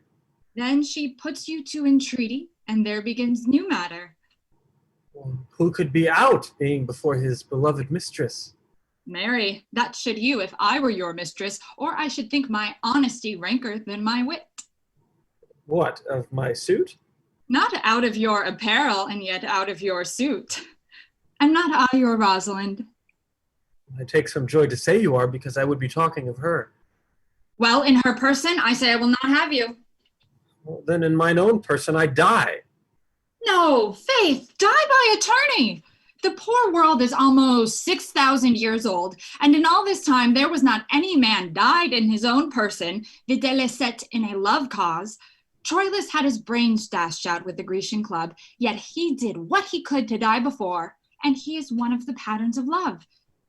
Then she puts you to entreaty, and there begins new matter. Well, who could be out, being before his beloved mistress? Marry, that should you if I were your mistress, or I should think my honesty ranker than my wit. What, of my suit? Not out of your apparel, and yet out of your suit. Am not I your Rosalind? I take some joy to say you are, because I would be talking of her. Well, in her person, I say I will not have you. Well, then in mine own person I die. No, faith, die by attorney. The poor world is almost 6,000 years old, and in all this time there was not any man died in his own person, videlicet in a love cause. Troilus had his brains dashed out with the Grecian club, yet he did what he could to die before, and he is one of the patterns of love.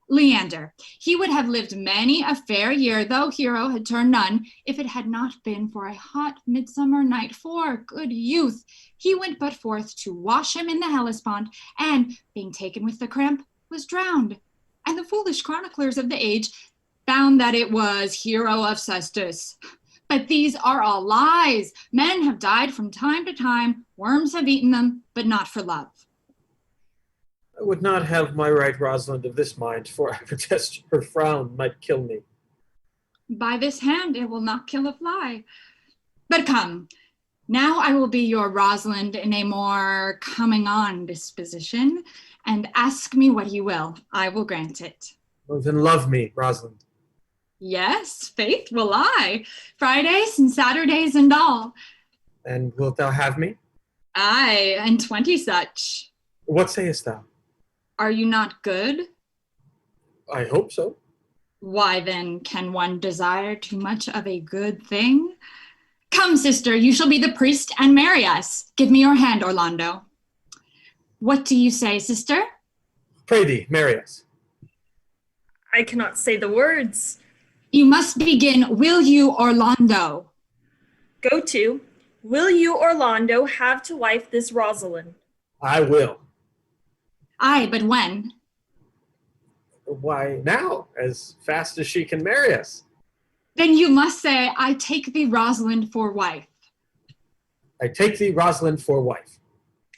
Leander, he would have lived many a fair year, though hero had turned none, if it had not been for a hot midsummer night, for, good youth, he went but forth to wash him in the Hellespont, and, being taken with the cramp, was drowned. And the foolish chroniclers of the age found that it was hero of cestus. But these are all lies. Men have died from time to time, worms have eaten them, but not for love. I would not have my right Rosalind of this mind, for I protest her frown might kill me. By this hand it will not kill a fly. But come, now I will be your Rosalind in a more coming on disposition, and ask me what you will. I will grant it. Oh, then love me, Rosalind. Yes, faith will I. Fridays and Saturdays and all. And wilt thou have me? Aye, and 20 such. What sayest thou? Are you not good? I hope so. Why then can one desire too much of a good thing? Come, sister, you shall be the priest and marry us. Give me your hand, Orlando. What do you say, sister? Pray thee, marry us. I cannot say the words. You must begin, will you, Orlando? Go to, will you, Orlando, have to wife this Rosalind? I will. Aye, but when? Why, now, as fast as she can marry us. Then you must say, I take thee, Rosalind, for wife. I take thee, Rosalind, for wife.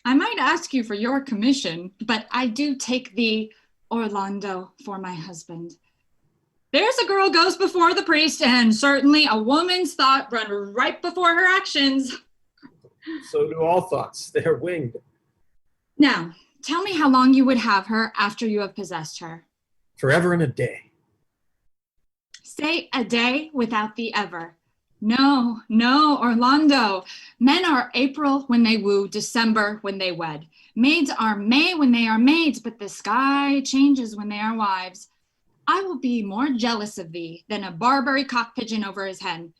I might ask you for your commission, but I do take thee, Orlando, for my husband. There's a girl goes before the priest, and certainly a woman's thought run right before her actions. So do all thoughts. They're winged. Now, tell me how long you would have her after you have possessed her. Forever and a day. Say a day without the ever. No, no, Orlando. Men are April when they woo, December when they wed. Maids are May when they are maids, but the sky changes when they are wives. I will be more jealous of thee than a Barbary cock pigeon over his hen.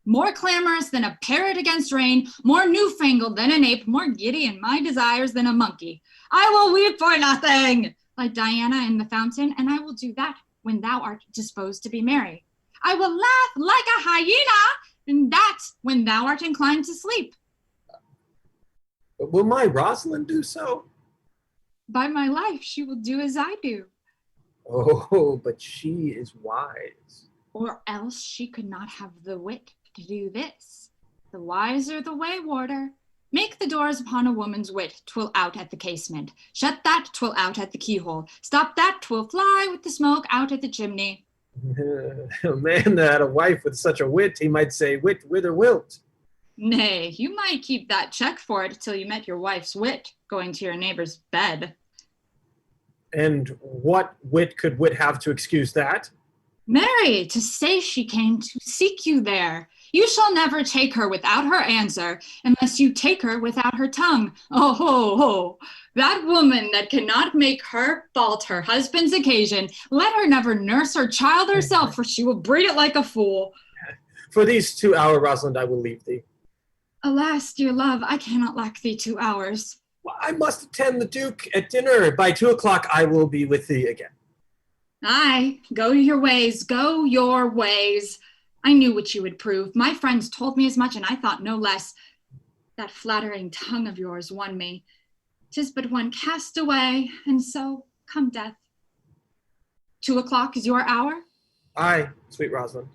More clamorous than a parrot against rain, more newfangled than an ape, more giddy in my desires than a monkey. I will weep for nothing, like Diana in the fountain, and I will do that when thou art disposed to be merry. I will laugh like a hyena, and that when thou art inclined to sleep. But will my Rosalind do so? By my life, she will do as I do. Oh, but she is wise. Or else she could not have the wit to do this. The wiser the way, warder. Make the doors upon a woman's wit, 'twill out at the casement. Shut that, 'twill out at the keyhole. Stop that, 'twill fly with the smoke out at the chimney. A man that had a wife with such a wit, he might say, wit, whither wilt? Nay, you might keep that check for it till you met your wife's wit, going to your neighbor's bed. And what wit could wit have to excuse that? Marry, to say she came to seek you there. You shall never take her without her answer, unless you take her without her tongue. Oh, ho, ho. That woman that cannot make her fault her husband's occasion, let her never nurse her child herself, for she will breed it like a fool. For these 2 hours, Rosalind, I will leave thee. Alas, dear love, I cannot lack thee 2 hours. Well, I must attend the Duke at dinner. By 2 o'clock, I will be with thee again. Aye, go your ways, go your ways. I knew what you would prove. My friends told me as much, and I thought no less. That flattering tongue of yours won me. 'Tis but one cast away, and so come death. 2 o'clock is your hour? Aye, sweet Rosalind.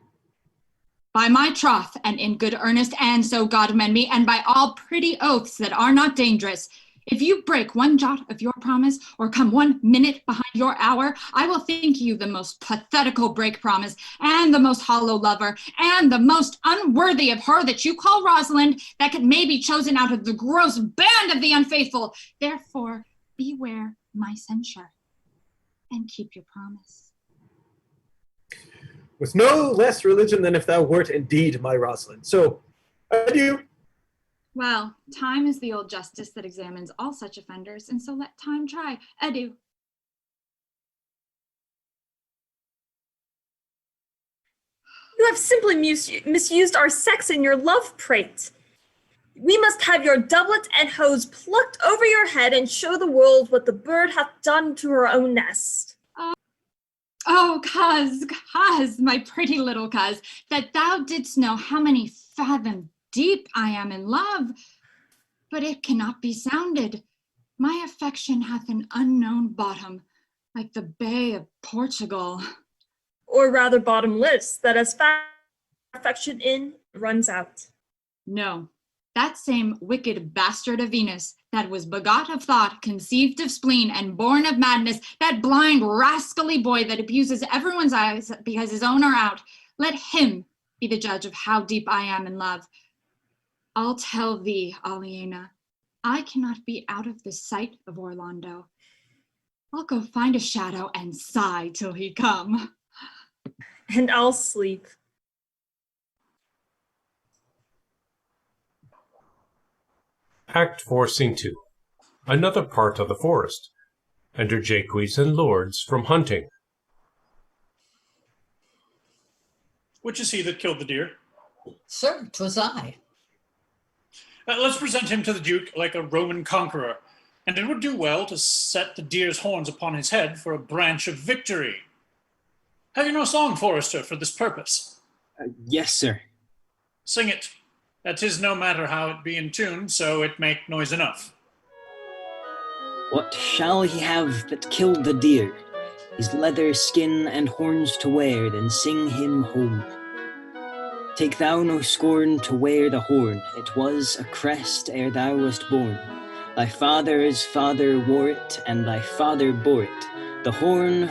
By my troth, and in good earnest, and so God mend me, and by all pretty oaths that are not dangerous, if you break one jot of your promise, or come 1 minute behind your hour, I will think you the most pathetical break promise, and the most hollow lover, and the most unworthy of her that you call Rosalind, that could may be chosen out of the gross band of the unfaithful. Therefore, beware my censure, and keep your promise. With no less religion than if thou wert indeed my Rosalind. So, adieu. Well, time is the old justice that examines all such offenders, and so let time try. Adieu. You have simply misused our sex in your love prate. We must have your doublet and hose plucked over your head and show the world what the bird hath done to her own nest. Oh, coz, my pretty little coz, that thou didst know how many fathom deep I am in love, but it cannot be sounded. My affection hath an unknown bottom, like the Bay of Portugal. or rather bottomless, that as fast as affection in runs out. No, that same wicked bastard of Venus, that was begot of thought, conceived of spleen, and born of madness, that blind, rascally boy that abuses everyone's eyes because his own are out, let him be the judge of how deep I am in love. I'll tell thee, Aliena, I cannot be out of the sight of Orlando. I'll go find a shadow and sigh till he come. And I'll sleep. Act 4, Scene 2. Another part of the forest. Enter Jaques and lords from hunting. Which is he that killed the deer? Sir, 'twas I. Let's present him to the Duke like a Roman conqueror, and it would do well to set the deer's horns upon his head for a branch of victory. Have you no song, Forester, for this purpose? Yes, sir. Sing it. That is no matter how it be in tune, so it make noise enough. What shall he have that killed the deer? His leather skin and horns to wear, then sing him home. Take thou no scorn to wear the horn, it was a crest ere thou wast born. Thy father's father wore it, and thy father bore it. The horn,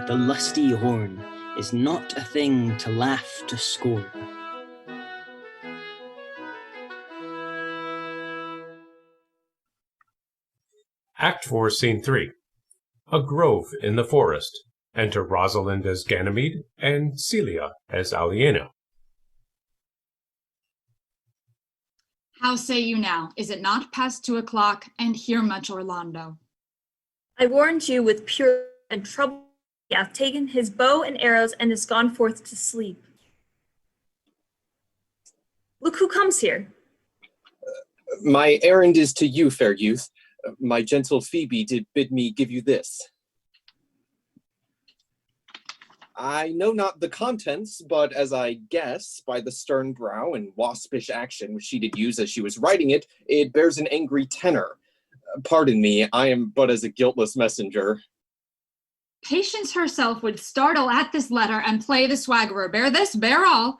the lusty horn, is not a thing to laugh to scorn. Act 4, Scene 3. A grove in the forest. Enter Rosalind as Ganymede and Celia as Aliena. How say you now? Is it not past 2 o'clock? And here much Orlando. I warned you with pure and trouble. He hath taken his bow and arrows and is gone forth to sleep. Look who comes here. My errand is to you, fair youth. My gentle Phoebe did bid me give you this. I know not the contents, but as I guess, by the stern brow and waspish action which she did use as she was writing it, it bears an angry tenor. Pardon me, I am but as a guiltless messenger. Patience herself would startle at this letter and play the swaggerer. Bear this, bear all.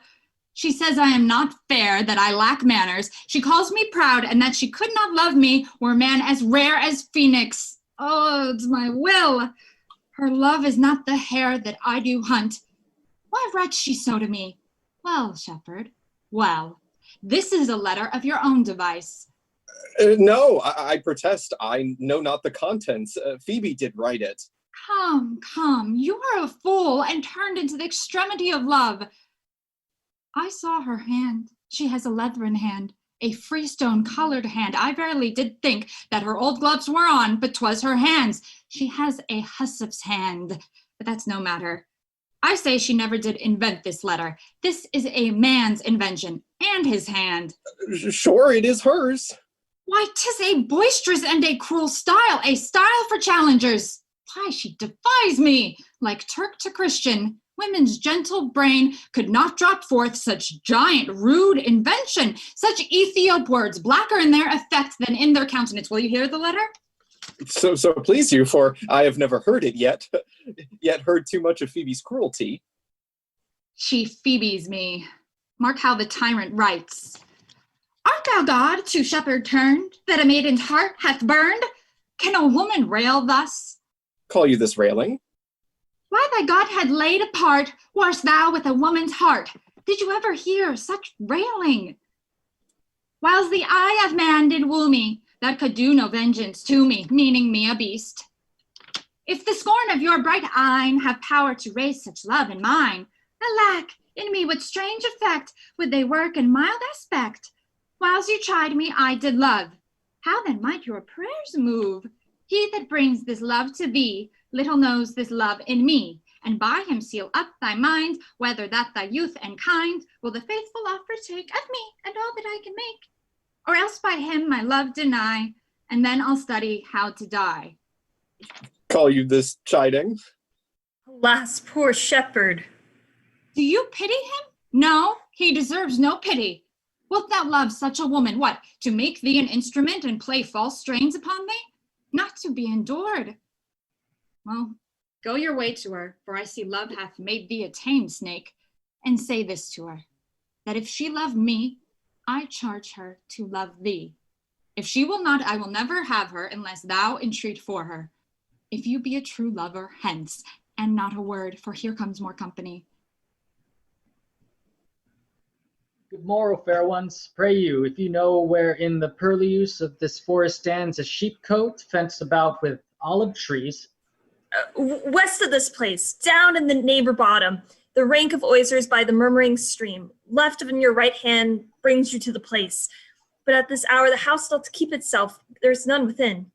She says I am not fair, that I lack manners. She calls me proud, and that she could not love me were man as rare as Phoenix. Oh, it's my will. Her love is not the hare that I do hunt. Why writes she so to me? Well, shepherd, well, this is a letter of your own device. No, I protest, I know not the contents. Phoebe did write it. Come, you are a fool and turned into the extremity of love. I saw her hand. She has a leathern hand, a freestone colored hand. I verily did think that her old gloves were on, but 'twas her hands. She has a hussif's hand, but that's no matter. I say she never did invent this letter. This is a man's invention, and his hand. Sure, it is hers. Why, 'tis a boisterous and a cruel style, a style for challengers. Why, she defies me, like Turk to Christian. Women's gentle brain could not drop forth such giant, rude invention, such Ethiop words, blacker in their effect than in their countenance. Will you hear the letter? So please you, for I have never heard it yet heard too much of Phoebe's cruelty. She Phoebes me. Mark how the tyrant writes. Art thou God to shepherd turned, that a maiden's heart hath burned? Can a woman rail thus? Call you this railing? Why thy Godhead laid apart, warst thou with a woman's heart? Did you ever hear such railing? Whiles the eye of man did woo me, that could do no vengeance to me, meaning me a beast. If the scorn of your bright eyne have power to raise such love in mine, alack, in me what strange effect would they work in mild aspect? Whiles you chide me, I did love. How then might your prayers move? He that brings this love to thee, little knows this love in me, and by him seal up thy mind, whether that thy youth and kind will the faithful offer take of me and all that I can make, or else by him my love deny, and then I'll study how to die. Call you this chiding? Alas, poor shepherd. Do you pity him? No, he deserves no pity. Wilt thou love such a woman, what, to make thee an instrument and play false strains upon thee? Not to be endured. Well, Go your way to her, for I see love hath made thee a tame snake, and say this to her, that if she love me, I charge her to love thee. If she will not, I will never have her unless thou entreat for her. If you be a true lover, hence, and not a word, for here comes more company. Good morrow, fair ones. Pray you, if you know where in the purlieus of this forest stands a sheepcote fenced about with olive trees. West of this place, down in the neighbor bottom, the rank of oysters by the murmuring stream, left of in your right hand brings you to the place. But at this hour the house doth keep itself, there is none within.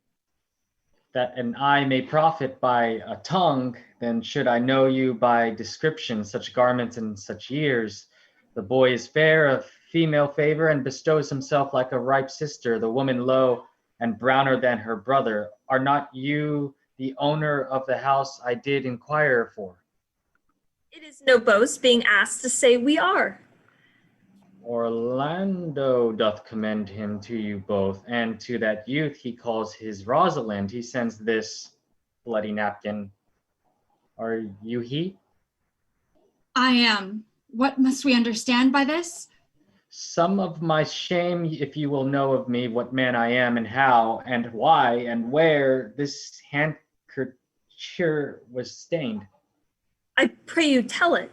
That an eye may profit by a tongue, then should I know you by description, such garments and such years. The boy is fair, of female favor, and bestows himself like a ripe sister, the woman low and browner than her brother. Are not you the owner of the house I did inquire for? It is no boast being asked to say we are. Orlando doth commend him to you both, and to that youth he calls his Rosalind. He sends this bloody napkin. Are you he? I am. What must we understand by this? Some of my shame, if you will know of me, what man I am, and how, and why, and where this handkerchief was stained. I pray you tell it.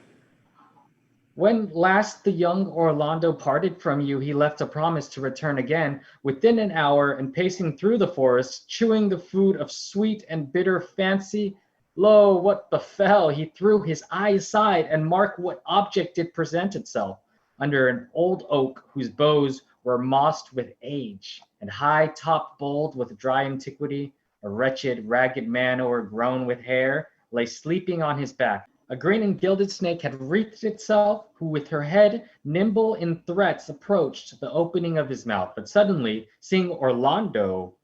When last the young Orlando parted from you, he left a promise to return again within an hour, and pacing through the forest, chewing the food of sweet and bitter fancy, lo, what befell? He threw his eye aside, and mark what object did present itself, under an old oak whose boughs were mossed with age, and high top bold with dry antiquity. A wretched, ragged man o'ergrown with hair lay sleeping on his back. A green and gilded snake had wreathed itself, who with her head nimble in threats approached the opening of his mouth. But suddenly, seeing Orlando,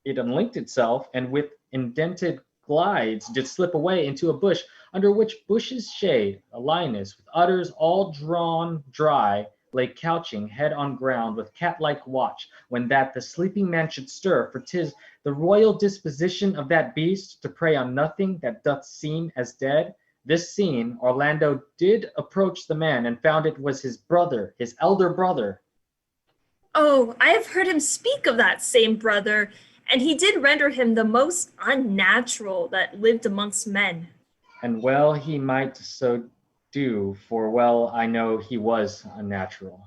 it unlinked itself, and with indented glides did slip away into a bush, under which bush's shade a lioness, with udders all drawn dry, lay couching, head on ground, with cat-like watch, when that the sleeping man should stir, for 'tis the royal disposition of that beast to prey on nothing that doth seem as dead. This seen, Orlando did approach the man, and found it was his brother, his elder brother. Oh, I have heard him speak of that same brother, and he did render him the most unnatural that lived amongst men. And well he might so do, for well I know he was unnatural.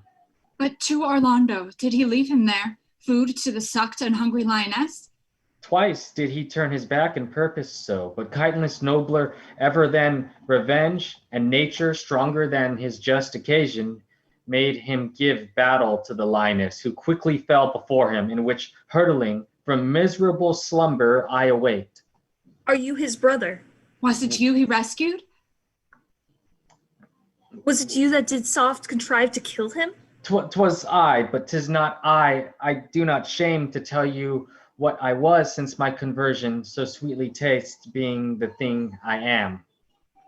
But to Orlando, did he leave him there, food to the sucked and hungry lioness? Twice did he turn his back and purpose so, but kindness nobler ever than revenge, and nature stronger than his just occasion, made him give battle to the lioness, who quickly fell before him, in which hurtling from miserable slumber I awaked. Are you his brother? Was it you he rescued? Was it you that did soft contrive to kill him? 'Twas I, but 'tis not I do not shame to tell you what I was since my conversion so sweetly tastes, being the thing I am.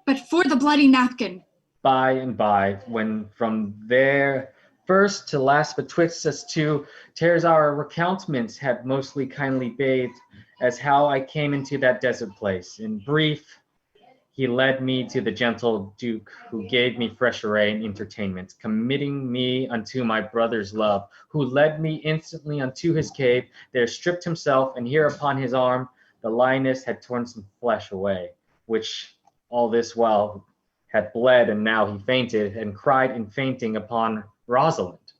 But for the bloody napkin. By and by, when from there first to last betwixt us two tears our recountements had mostly kindly bathed, as how I came into that desert place. In brief, he led me to the gentle Duke, who gave me fresh array and entertainment, committing me unto my brother's love, who led me instantly unto his cave, there stripped himself, and here upon his arm the lioness had torn some flesh away, which all this while had bled, and now he fainted, and cried in fainting upon Rosalind.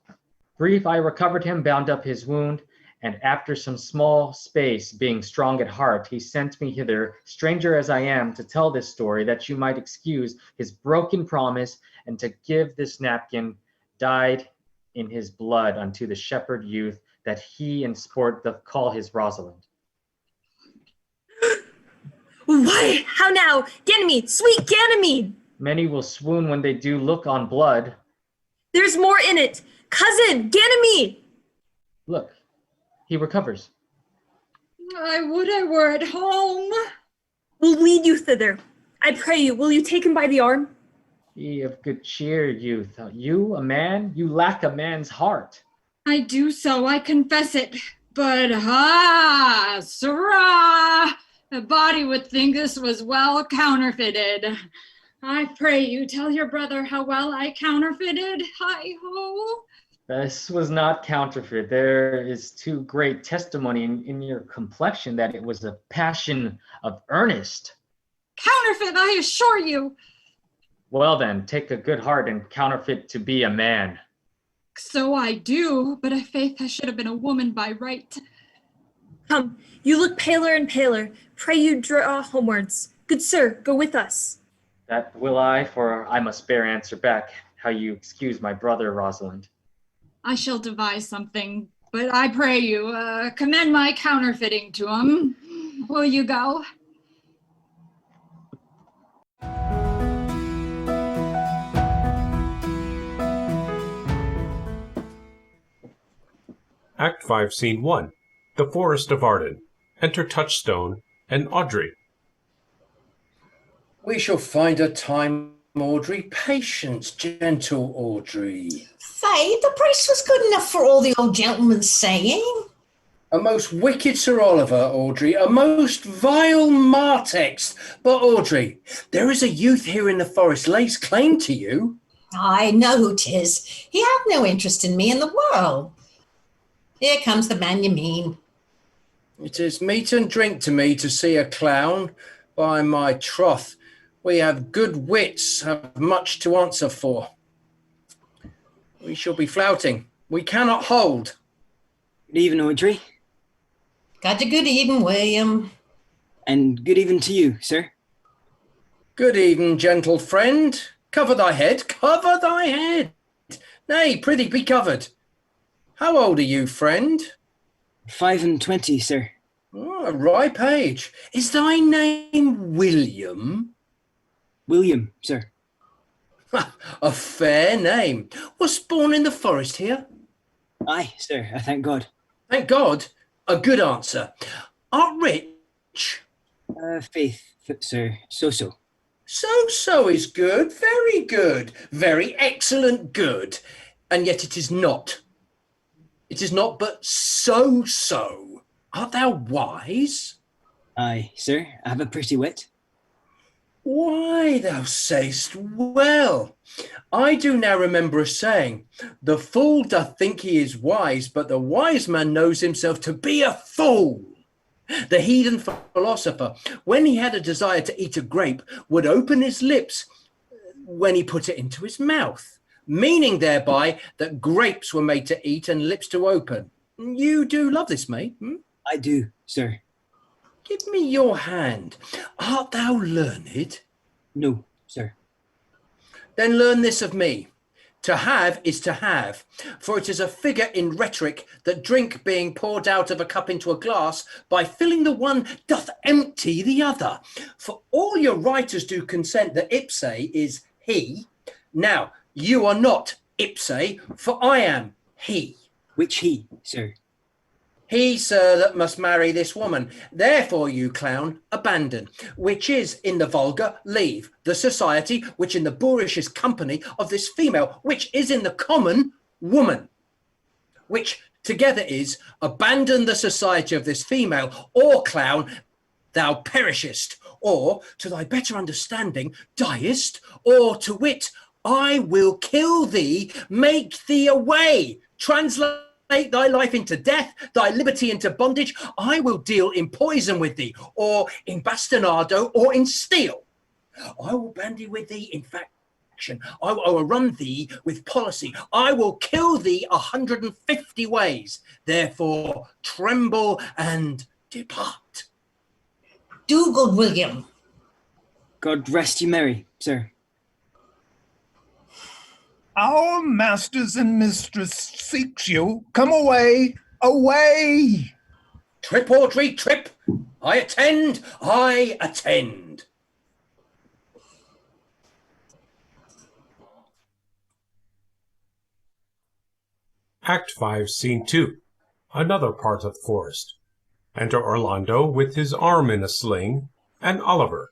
Brief, I recovered him, bound up his wound, and after some small space, being strong at heart, he sent me hither, stranger as I am, to tell this story, that you might excuse his broken promise, and to give this napkin dyed in his blood unto the shepherd youth that he in sport doth call his Rosalind. Why, how now? Ganymede, sweet Ganymede! Many will swoon when they do look on blood. There's more in it! Cousin, Ganymede! Look, he recovers. I would I were at home. We'll lead you thither. I pray you, will you take him by the arm? Be of good cheer, youth. You, a man, you lack a man's heart. I do so, I confess it. But sirrah, The body would think this was well counterfeited. I pray you tell your brother how well I counterfeited. Hi-ho. This was not counterfeit. There is too great testimony in your complexion that it was a passion of earnest. Counterfeit, I assure you. Well then, take a good heart and counterfeit to be a man. So I do, but I faith I should have been a woman by right. Come, you look paler and paler. Pray you draw homewards. Good sir, go with us. That will I, for I must bear answer back how you excuse my brother Rosalind. I shall devise something, but I pray you, commend my counterfeiting to him. Will you go? Act 5, Scene 1. The Forest of Arden. Enter Touchstone and Audrey. We shall find a time, Audrey. Patience, gentle Audrey. Faye, the priest was good enough for all the old gentleman's saying. A most wicked Sir Oliver, Audrey, a most vile Martex. But, Audrey, there is a youth here in the forest lays claim to you. I know who 'tis. He had no interest in me in the world. Here comes the man you mean. It is meat and drink to me to see a clown. By my troth, we have good wits, have much to answer for. We shall be flouting. We cannot hold. Good evening, Audrey. Got a good evening, William. And good evening to you, sir. Good evening, gentle friend. Cover thy head, cover thy head. Nay, prithee be covered. How old are you, friend? 25, sir. Oh, a ripe age. Is thy name William? William, sir. A fair name. Was born in the forest here? Aye, sir, I thank God. Thank God. A good answer. Art rich? Faith, sir, so-so. So-so is good, very good, very excellent good. And yet it is not. It is not but so-so. Art thou wise? Aye, sir, I have a pretty wit. Why, thou say'st well. I do now remember a saying, the fool doth think he is wise, but the wise man knows himself to be a fool. The heathen philosopher, when he had a desire to eat a grape, would open his lips when he put it into his mouth, meaning thereby that grapes were made to eat and lips to open. You do love this, mate? I do, sir. Give me your hand. Art thou learned? No, sir. Then learn this of me. To have is to have, for it is a figure in rhetoric that drink being poured out of a cup into a glass, by filling the one doth empty the other. For all your writers do consent that ipse is he. Now, you are not ipse, for I am he. Which he, sir? He, sir, that must marry this woman. Therefore, you clown, abandon, which is in the vulgar, leave, the society, which in the boorish is company of this female, which is in the common, woman, which together is, abandon the society of this female, or clown, thou perishest, or, to thy better understanding, diest, or to wit, I will kill thee, make thee away, translate thy life into death, thy liberty into bondage. I will deal in poison with thee, or in bastinado, or in steel. I will bandy with thee in faction. I will run thee with policy. I will kill thee 150 ways. Therefore, tremble and depart. Do good, William. God rest you merry, sir. Our masters and mistress seeks you. Come away, away. Trip, Audrey, trip. I attend, I attend. Act 5, Scene 2. Another part of the forest. Enter Orlando with his arm in a sling, and Oliver.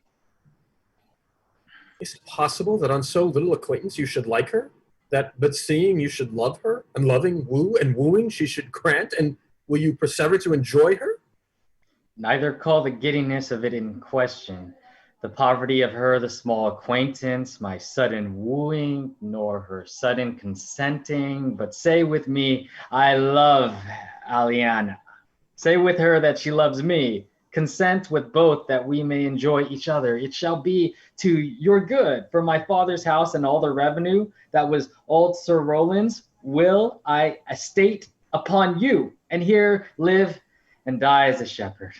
Is it possible that on so little acquaintance you should like her? That but seeing you should love her, and loving woo, and wooing she should grant, and will you persever to enjoy her? Neither call the giddiness of it in question, the poverty of her, the small acquaintance, my sudden wooing, nor her sudden consenting, but say with me, I love Aliana. Say with her that she loves me. Consent with both that we may enjoy each other. It shall be to your good. For my father's house and all the revenue that was old Sir Roland's will I estate upon you, and here live and die as a shepherd.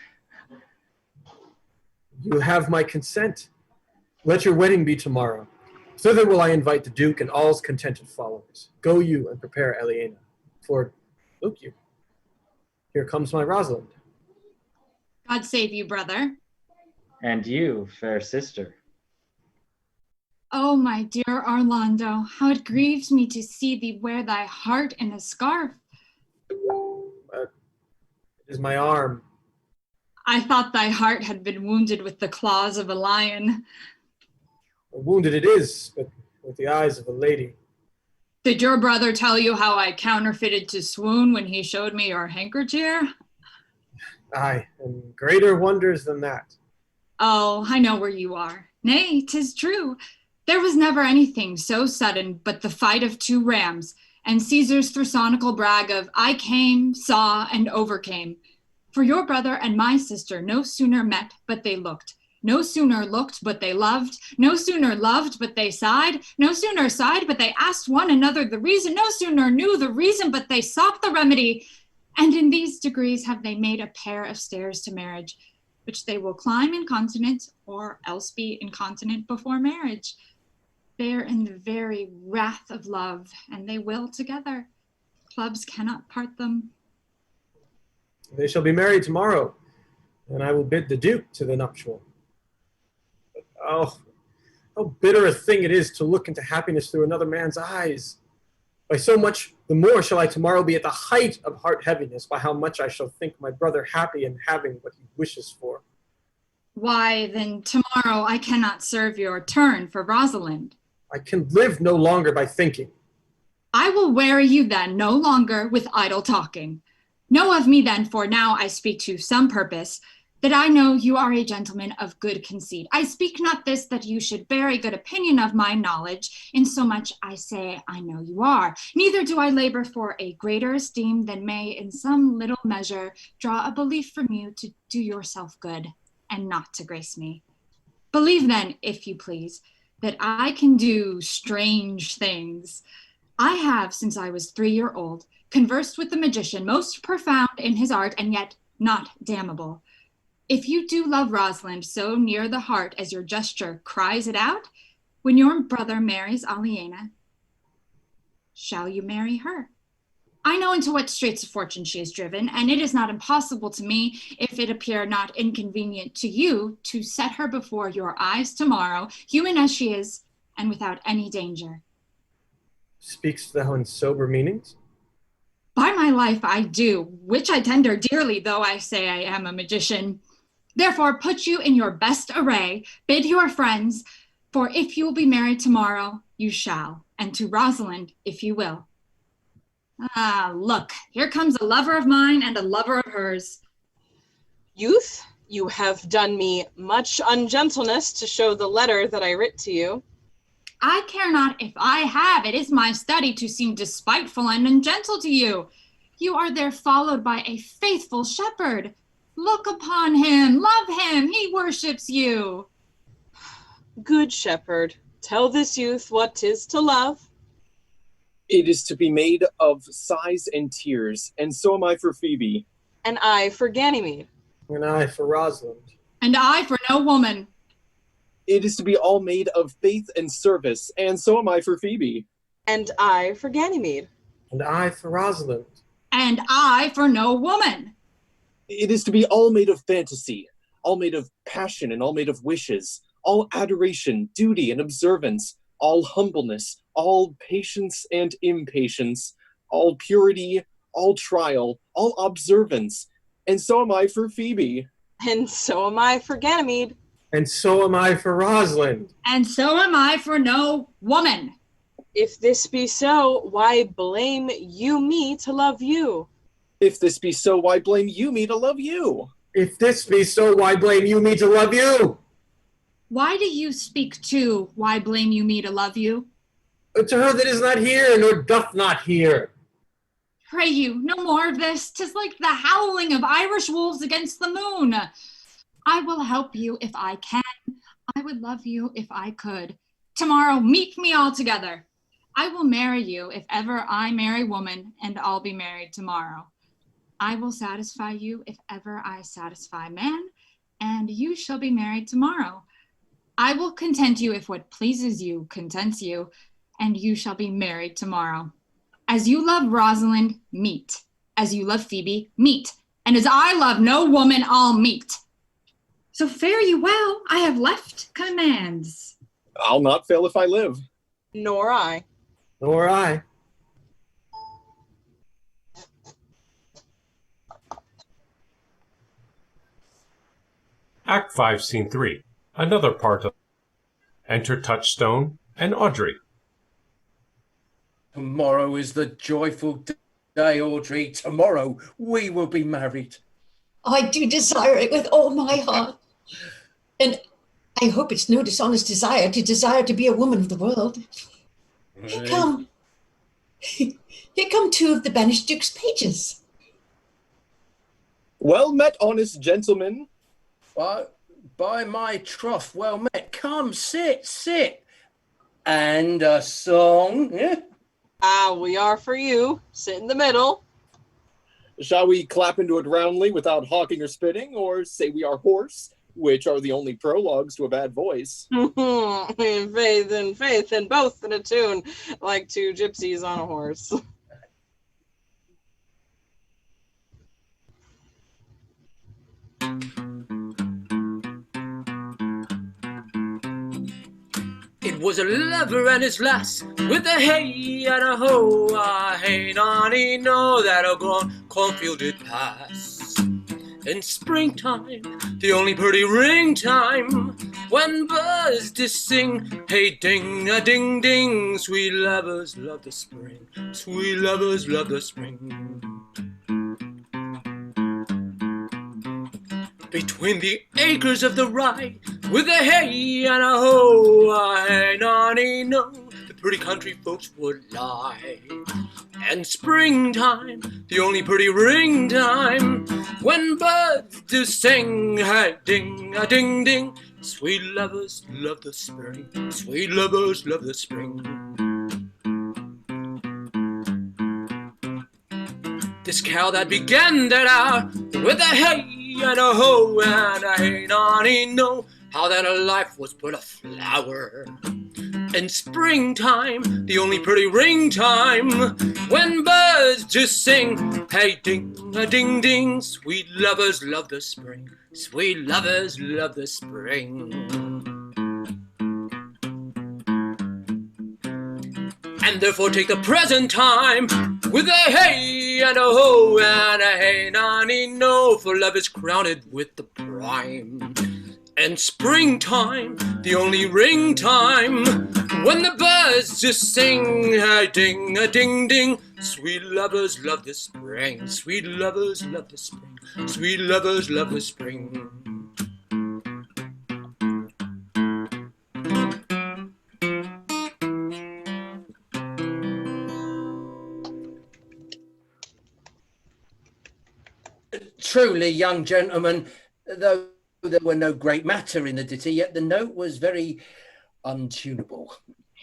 You have my consent. Let your wedding be tomorrow. Thither will I invite the Duke and all his contented followers. Go you and prepare Eliana. For, look you, here comes my Rosalind. God save you, brother. And you, fair sister. Oh, my dear Orlando, how it grieves me to see thee wear thy heart in a scarf. It is my arm. I thought thy heart had been wounded with the claws of a lion. Wounded it is, but with the eyes of a lady. Did your brother tell you how I counterfeited to swoon when he showed me your handkerchief? Aye, and greater wonders than that. Oh, I know where you are. Nay, 'tis true. There was never anything so sudden but the fight of two rams, and Caesar's thrasonical brag of, I came, saw, and overcame. For your brother and my sister no sooner met but they looked. No sooner looked but they loved. No sooner loved but they sighed. No sooner sighed but they asked one another the reason. No sooner knew the reason but they sought the remedy. And in these degrees have they made a pair of stairs to marriage, which they will climb incontinent or else be incontinent before marriage. They are in the very wrath of love, and they will together. Clubs cannot part them. They shall be married tomorrow, and I will bid the Duke to the nuptial. But, oh, how bitter a thing it is to look into happiness through another man's eyes. By so much the more shall I tomorrow be at the height of heart heaviness, by how much I shall think my brother happy in having what he wishes for. Why, then tomorrow I cannot serve your turn for Rosalind. I can live no longer by thinking. I will weary you then no longer with idle talking. Know of me then, for now I speak to some purpose, that I know you are a gentleman of good conceit. I speak not this that you should bear a good opinion of my knowledge, insomuch I say I know you are. Neither do I labor for a greater esteem than may in some little measure draw a belief from you to do yourself good, and not to grace me. Believe then, if you please, that I can do strange things. I have, since I was 3-year-old, conversed with the magician, most profound in his art, and yet not damnable. If you do love Rosalind so near the heart as your gesture cries it out, when your brother marries Aliena, shall you marry her? I know into what straits of fortune she is driven, and it is not impossible to me, if it appear not inconvenient to you, to set her before your eyes tomorrow, human as she is, and without any danger. Speakst thou in sober meanings? By my life I do, which I tender dearly, though I say I am a magician. Therefore put you in your best array, bid your friends, for if you will be married tomorrow, you shall, and to Rosalind, if you will. Ah, look, here comes a lover of mine and a lover of hers. Youth, you have done me much ungentleness to show the letter that I writ to you. I care not if I have. It is my study to seem despiteful and ungentle to you. You are there followed by a faithful shepherd. Look upon him, love him, he worships you. Good shepherd, tell this youth what 'tis to love. It is to be made of sighs and tears, and so am I for Phoebe. And I for Ganymede. And I for Rosalind. And I for no woman. It is to be all made of faith and service, and so am I for Phoebe. And I for Ganymede. And I for Rosalind. And I for no woman. It is to be all made of fantasy, all made of passion and all made of wishes, all adoration, duty, and observance, all humbleness, all patience and impatience, all purity, all trial, all observance. And so am I for Phoebe. And so am I for Ganymede. And so am I for Rosalind. And so am I for no woman. If this be so, why blame you me to love you? If this be so, why blame you me to love you? If this be so, why blame you me to love you? Why do you speak too? Why blame you me to love you? To her that is not here, nor doth not hear. Pray you, no more of this. 'Tis like the howling of Irish wolves against the moon. I will help you if I can. I would love you if I could. Tomorrow, meet me all together. I will marry you if ever I marry woman, and I'll be married tomorrow. I will satisfy you if ever I satisfy man, and you shall be married tomorrow. I will content you if what pleases you contents you, and you shall be married tomorrow. As you love Rosalind, meet. As you love Phoebe, meet. And as I love no woman, I'll meet. So fare you well, I have left commands. I'll not fail if I live. Nor I. Nor I. Act 5, Scene 3. Another part of Enter Touchstone and Audrey. Tomorrow is the joyful day, Audrey. Tomorrow we will be married. I do desire it with all my heart. And I hope it's no dishonest desire to be a woman of the world. Here come two of the banished Duke's pages. Well met, honest gentlemen. By my troth, well met. Come, sit. And a song. Yeah? We are for you. Sit in the middle. Shall we clap into it roundly without hawking or spitting, or say we are hoarse, which are the only prologues to a bad voice? Faith, and both in a tune, like two gypsies on a horse. It was a lover and his lass, with a hey and a ho, a hey nonny no, that a cornfield did pass. In springtime, the only pretty ring time, when birds did sing, hey ding a ding ding, sweet lovers love the spring, sweet lovers love the spring. Between the acres of the rye, with a hey and a ho, a hey nonny no, the pretty country folks would lie. And springtime, the only pretty ring time, when birds do sing, hey ding a ding ding, sweet lovers love the spring, sweet lovers love the spring. This cow that began that hour, with a hey and a ho and a hey nonny no, how that her life was but a flower. In springtime, the only pretty ring time, when birds just sing, hey ding a ding ding, sweet lovers love the spring, sweet lovers love the spring. And therefore take the present time, with a hey and a ho and a hey nonny no, for love is crowned with the prime. And springtime, the only ring time, when the birds just sing, hey ding a ding ding, sweet lovers love the spring, sweet lovers love the spring, sweet lovers love the spring. Truly, young gentlemen, though there were no great matter in the ditty, yet the note was very untunable.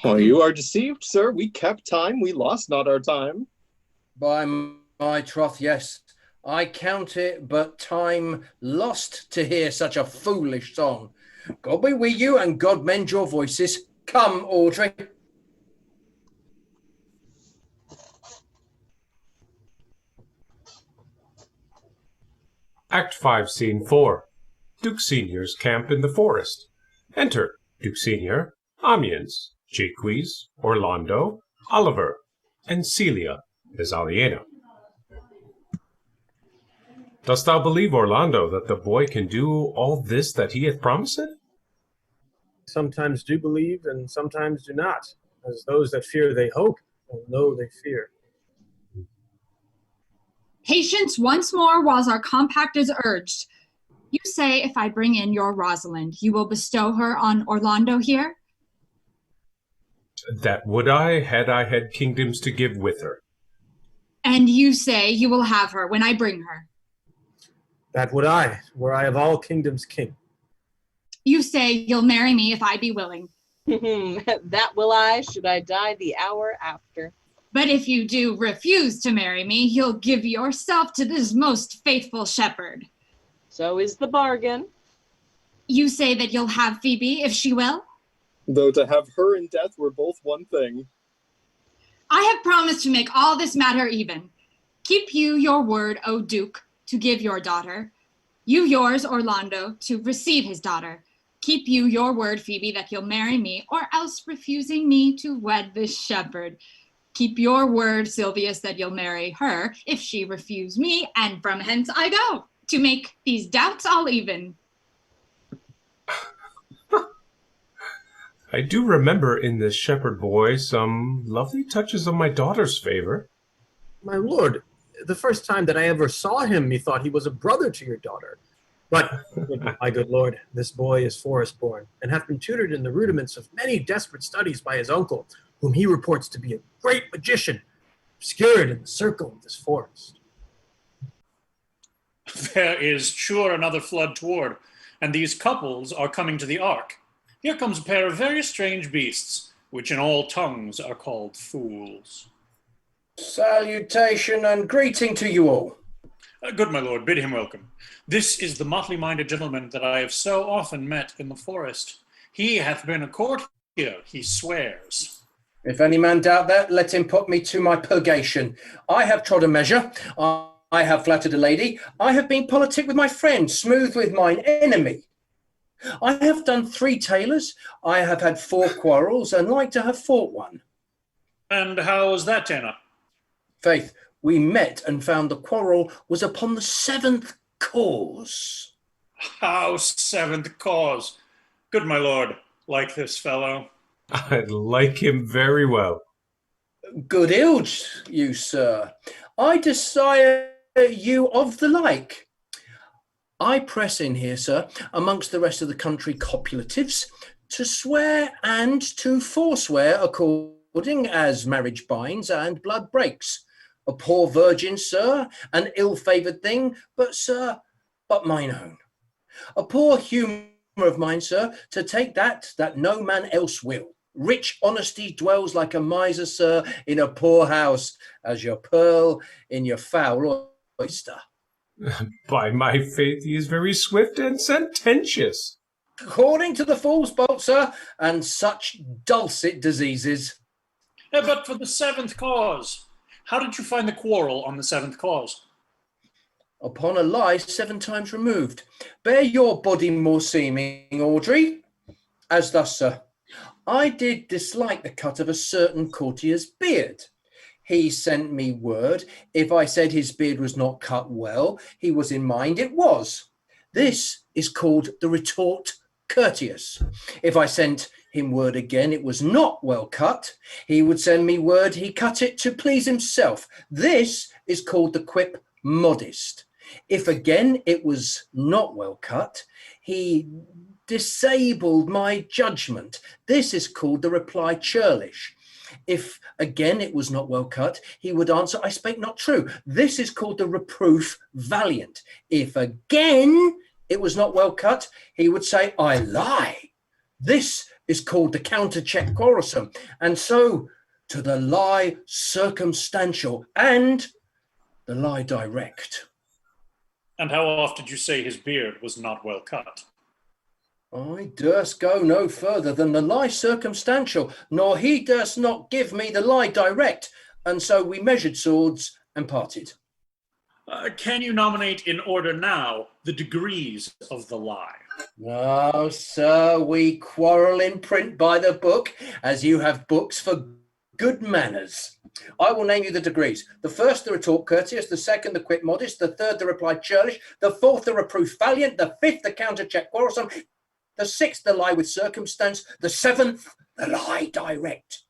Oh, you are deceived, sir. We kept time. We lost not our time. By my troth, yes. I count it but time lost to hear such a foolish song. God be with you, and God mend your voices. Come, Audrey. Act 5, Scene 4. Duke Senior's camp in the forest. Enter Duke Senior, Amiens, Jaques, Orlando, Oliver, and Celia as Aliena. Dost thou believe, Orlando, that the boy can do all this that he hath promised? Sometimes do believe, and sometimes do not. As those that fear they hope, and know they fear. Patience once more whilst our compact is urged. You say if I bring in your Rosalind, you will bestow her on Orlando here? That would I, had I had kingdoms to give with her. And you say you will have her when I bring her? That would I, were I of all kingdoms king. You say you'll marry me if I be willing. That will I, should I die the hour after. But if you do refuse to marry me, you'll give yourself to this most faithful shepherd. So is the bargain. You say that you'll have Phoebe if she will? Though to have her and death were both one thing. I have promised to make all this matter even. Keep you your word, O Duke, to give your daughter. You yours, Orlando, to receive his daughter. Keep you your word, Phoebe, that you'll marry me, or else refusing me to wed this shepherd. Keep your word, Silvius, that you'll marry her if she refuse me, and from hence I go, to make these doubts all even. I do remember in this shepherd boy some lovely touches of my daughter's favor. My lord, the first time that I ever saw him, methought he was a brother to your daughter. But, my good lord, this boy is forest-born, and hath been tutored in the rudiments of many desperate studies by his uncle, whom he reports to be a great magician, obscured in the circle of this forest. There is sure another flood toward, and these couples are coming to the ark. Here comes a pair of very strange beasts, which in all tongues are called fools. Salutation and greeting to you all. Good my lord, bid him welcome. This is the motley-minded gentleman that I have so often met in the forest. He hath been a courtier, he swears. If any man doubt that, let him put me to my purgation. I have trod a measure, I have flattered a lady, I have been politic with my friend, smooth with mine enemy. I have done 3 tailors, I have had 4 quarrels, and like to have fought one. And how was that, Tanner? Faith, we met and found the quarrel was upon the 7th cause. How 7th cause? Good my lord, like this fellow. I like him very well. Good ilge, you sir. I desire you of the like. I press in here, sir, amongst the rest of the country copulatives, to swear and to forswear according as marriage binds and blood breaks. A poor virgin, sir, an ill-favoured thing, but, sir, but mine own. A poor humour of mine, sir, to take that no man else will. Rich honesty dwells like a miser, sir, in a poor house, as your pearl in your foul oyster. By my faith, he is very swift and sententious. According to the fool's bolt, sir, and such dulcet diseases. But for the 7th cause, how did you find the quarrel on the 7th cause? Upon a lie 7 times removed. Bear your body more seeming, Audrey. As thus, sir. I did dislike the cut of a certain courtier's beard. He sent me word, if I said his beard was not cut well, he was in mind it was. This is called the retort courteous. If I sent him word again it was not well cut, he would send me word he cut it to please himself. This is called the quip modest. If again it was not well cut, he disabled my judgment. This is called the reply churlish. If again it was not well cut, he would answer, I spake not true. This is called the reproof valiant. If again it was not well cut, he would say, I lie. This is called the counter-check quarrelsome. And so to the lie circumstantial and the lie direct. And how oft did you say his beard was not well cut? I durst go no further than the lie circumstantial, nor he durst not give me the lie direct, and so we measured swords and parted. Can you nominate in order now the degrees of the lie? No, sir, we quarrel in print by the book, as you have books for good manners. I will name you the degrees. The first, the retort courteous. The second, the quip modest. The third, the reply churlish. The fourth, the reproof valiant. The fifth, the counter-check quarrelsome. The 6th, the lie with circumstance. The 7th, the lie direct.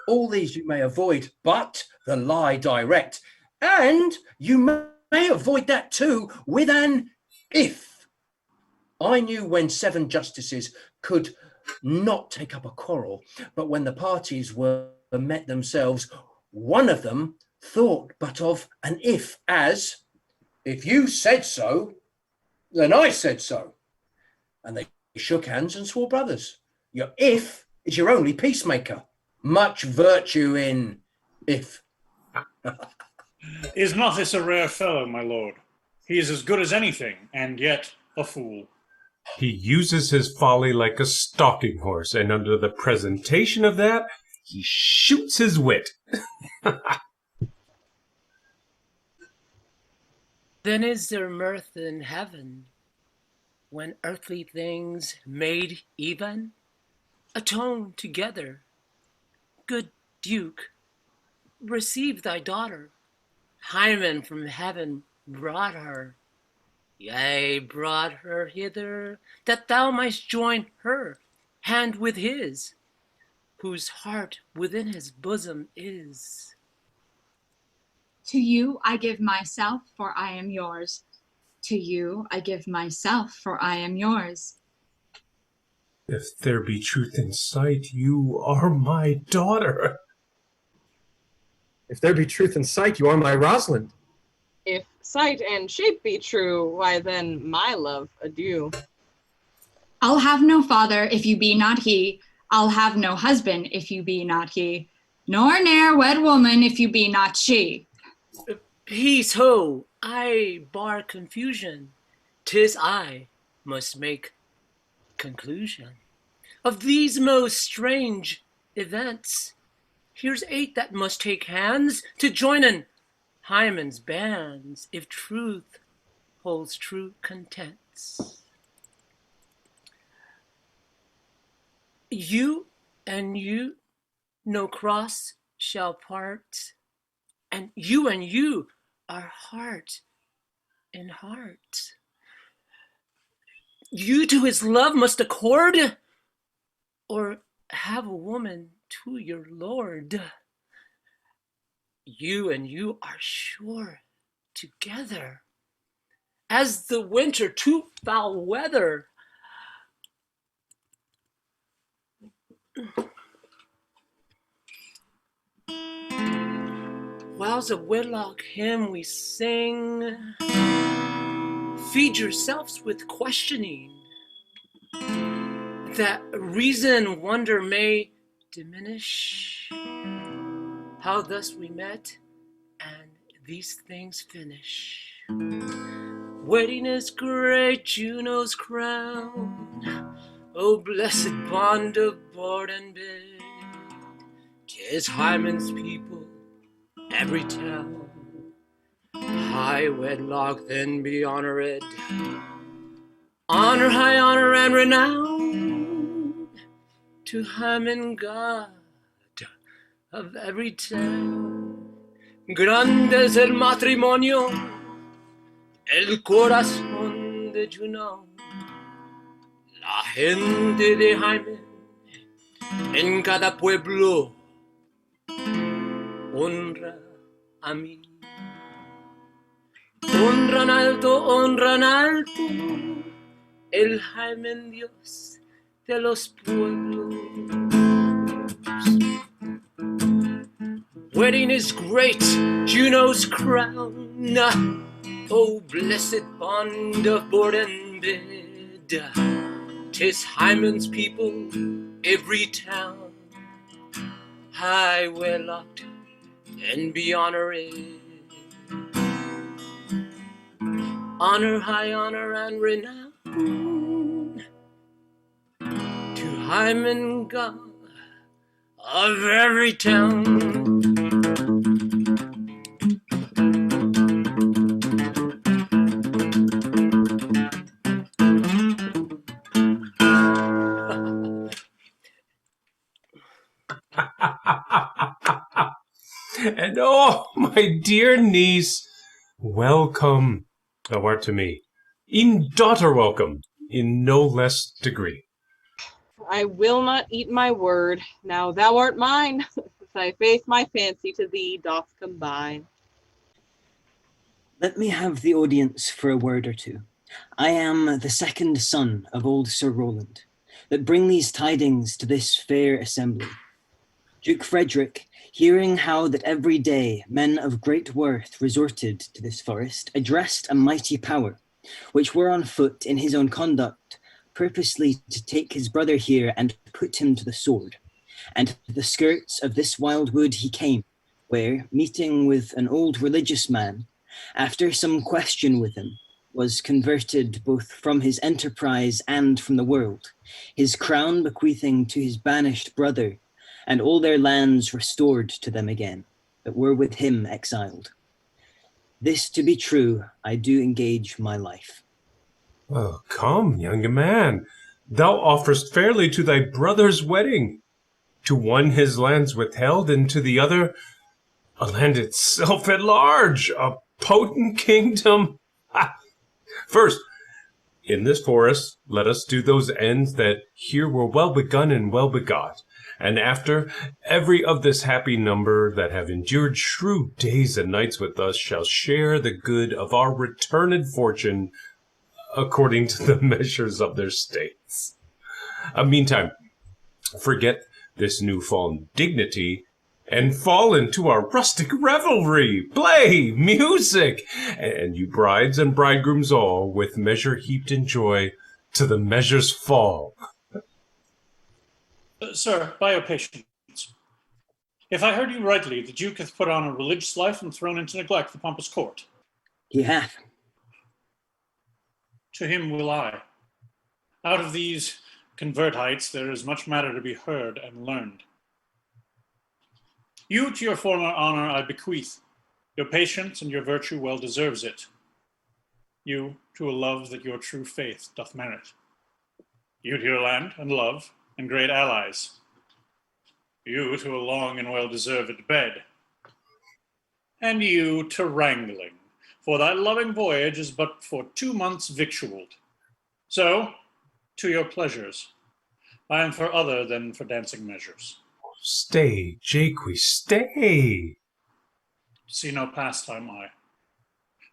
All these you may avoid, but the lie direct. And you may avoid that too with an if. I knew when 7 justices could not take up a quarrel, but when the parties were met themselves, one of them thought but of an if as, if you said so, then I said so. And they shook hands and swore brothers. Your if is your only peacemaker. Much virtue in if. Is not this a rare fellow, my lord? He is as good as anything, and yet a fool. He uses his folly like a stalking horse, and under the presentation of that, he shoots his wit. Then is there mirth in heaven, when earthly things made even atone together. Good Duke, receive thy daughter. Hymen from heaven brought her, yea, brought her hither, that thou mightst join her hand with his, whose heart within his bosom is. To you I give myself, for I am yours. To you I give myself, for I am yours. If there be truth in sight, you are my daughter. If there be truth in sight, you are my Rosalind. If sight and shape be true, why then, my love, adieu. I'll have no father if you be not he. I'll have no husband if you be not he. Nor ne'er wed woman if you be not she. Peace, ho! I bar confusion. 'Tis I must make conclusion of these most strange events. Here's 8 that must take hands to join in Hymen's bands, if truth holds true contents. You and you, no cross shall part, and you are heart in heart. You to his love must accord, or have a woman to your lord. You and you are sure together, as the winter to foul weather. Whiles a wedlock hymn we sing, feed yourselves with questioning, that reason wonder may diminish. How thus we met, and these things finish. Wedding is great, Juno's crown. Oh, blessed bond of board and bed. 'Tis Hymen's people, every town. High wedlock then be honored. Honor, high honor, and renown to Hymen, God of every town. Grande es el matrimonio, el corazón de Juno. La gente de Hymen en cada pueblo honra a mí. Honran alto el Hymen Dios de los pueblos. Wedding is great, Juno's crown. Oh, blessed bond of board and bed. 'Tis Hymen's people, every town. High wedlocked and be honored. Honor, high honor, and renown to Hymen, God of every town. And oh, my dear niece, welcome, thou art to me. In daughter welcome, in no less degree. I will not eat my word. Now thou art mine. Thy faith my fancy to thee doth combine. Let me have the audience for a word or two. I am the second son of old Sir Roland, that bring these tidings to this fair assembly. Duke Frederick, hearing how that every day men of great worth resorted to this forest, addressed a mighty power, which were on foot in his own conduct, purposely to take his brother here and put him to the sword. And to the skirts of this wild wood he came, where, meeting with an old religious man, after some question with him, was converted both from his enterprise and from the world, his crown bequeathing to his banished brother, and all their lands restored to them again, that were with him exiled. This to be true, I do engage my life. Oh, come, young man, thou offerest fairly to thy brother's wedding. To one his lands withheld, and to the other a land itself at large, a potent kingdom. Ha! First, in this forest, let us do those ends that here were well begun and well begot. And after, every of this happy number that have endured shrewd days and nights with us shall share the good of our returned fortune according to the measures of their states. Meantime, forget this new-fallen dignity and fall into our rustic revelry, play, music, and you brides and bridegrooms all, with measure heaped in joy, to the measure's fall. Sir, by your patience. If I heard you rightly, the Duke hath put on a religious life and thrown into neglect the pompous court. He hath. To him will I. Out of these convertites there is much matter to be heard and learned. You to your former honor I bequeath. Your patience and your virtue well deserves it. You to a love that your true faith doth merit. You to your land and love and great allies. You to a long and well-deserved bed. And you to wrangling, for thy loving voyage is but for 2 months victualled. So, to your pleasures. I am for other than for dancing measures. Stay, Jaques, stay. See no pastime I.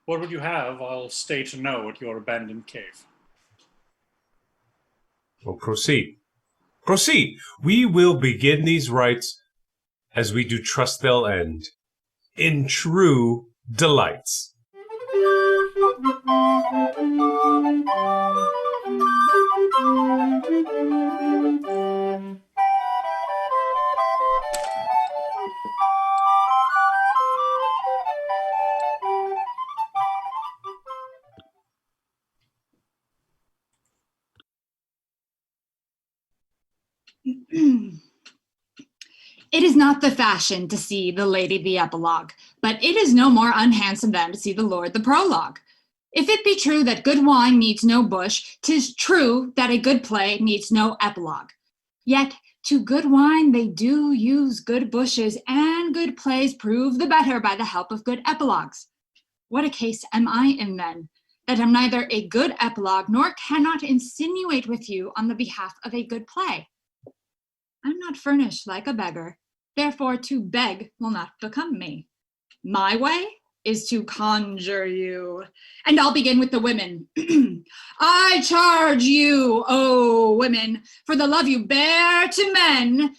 What would you have? I'll stay to know at your abandoned cave. Well, proceed. Proceed. We will begin these rites as we do trust they'll end, in true delights. It is not the fashion to see the lady the epilogue, but it is no more unhandsome than to see the lord the prologue. If it be true that good wine needs no bush, 'tis true that a good play needs no epilogue. Yet to good wine they do use good bushes, and good plays prove the better by the help of good epilogues. What a case am I in then, that am neither a good epilogue nor cannot insinuate with you on the behalf of a good play? I'm not furnished like a beggar, therefore to beg will not become me. My way is to conjure you, and I'll begin with the women. I charge you, O women, for the love you bear to men,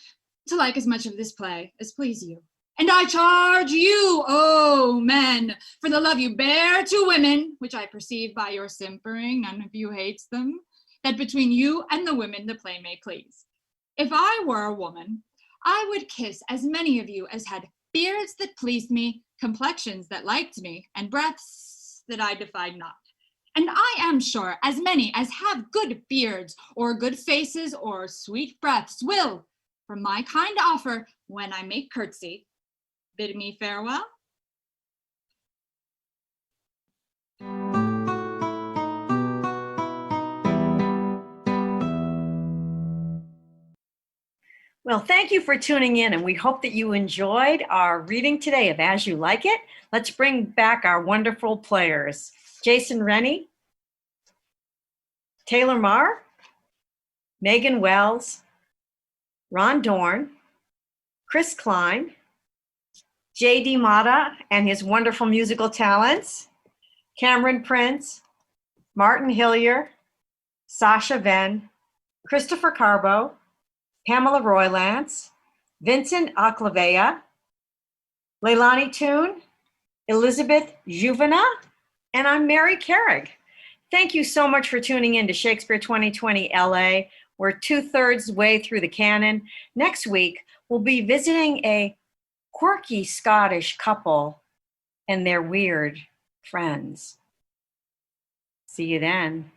to like as much of this play as please you. And I charge you, O men, for the love you bear to women, which I perceive by your simpering, none of you hates them, that between you and the women the play may please. If I were a woman, I would kiss as many of you as had beards that pleased me, complexions that liked me, and breaths that I defied not. And I am sure as many as have good beards, or good faces, or sweet breaths will, for my kind offer, when I make curtsy, bid me farewell. Well, thank you for tuning in, and we hope that you enjoyed our reading today of As You Like It. Let's bring back our wonderful players. Jason Rennie, Taylor Marr, Megan Wells, Ron Dorn, Chris Klein, J.D. Mata and his wonderful musical talents, Cameron Prince, Martin Hillier, Sasha Venn, Christopher Carbo, Pamela Roylance, Vincent Aclavea, Leilani Toon, Elizabeth Juvena, and I'm Mary Carrick. Thank you so much for tuning in to Shakespeare 2020 LA. We're 2/3 way through the canon. Next week, we'll be visiting a quirky Scottish couple and their weird friends. See you then.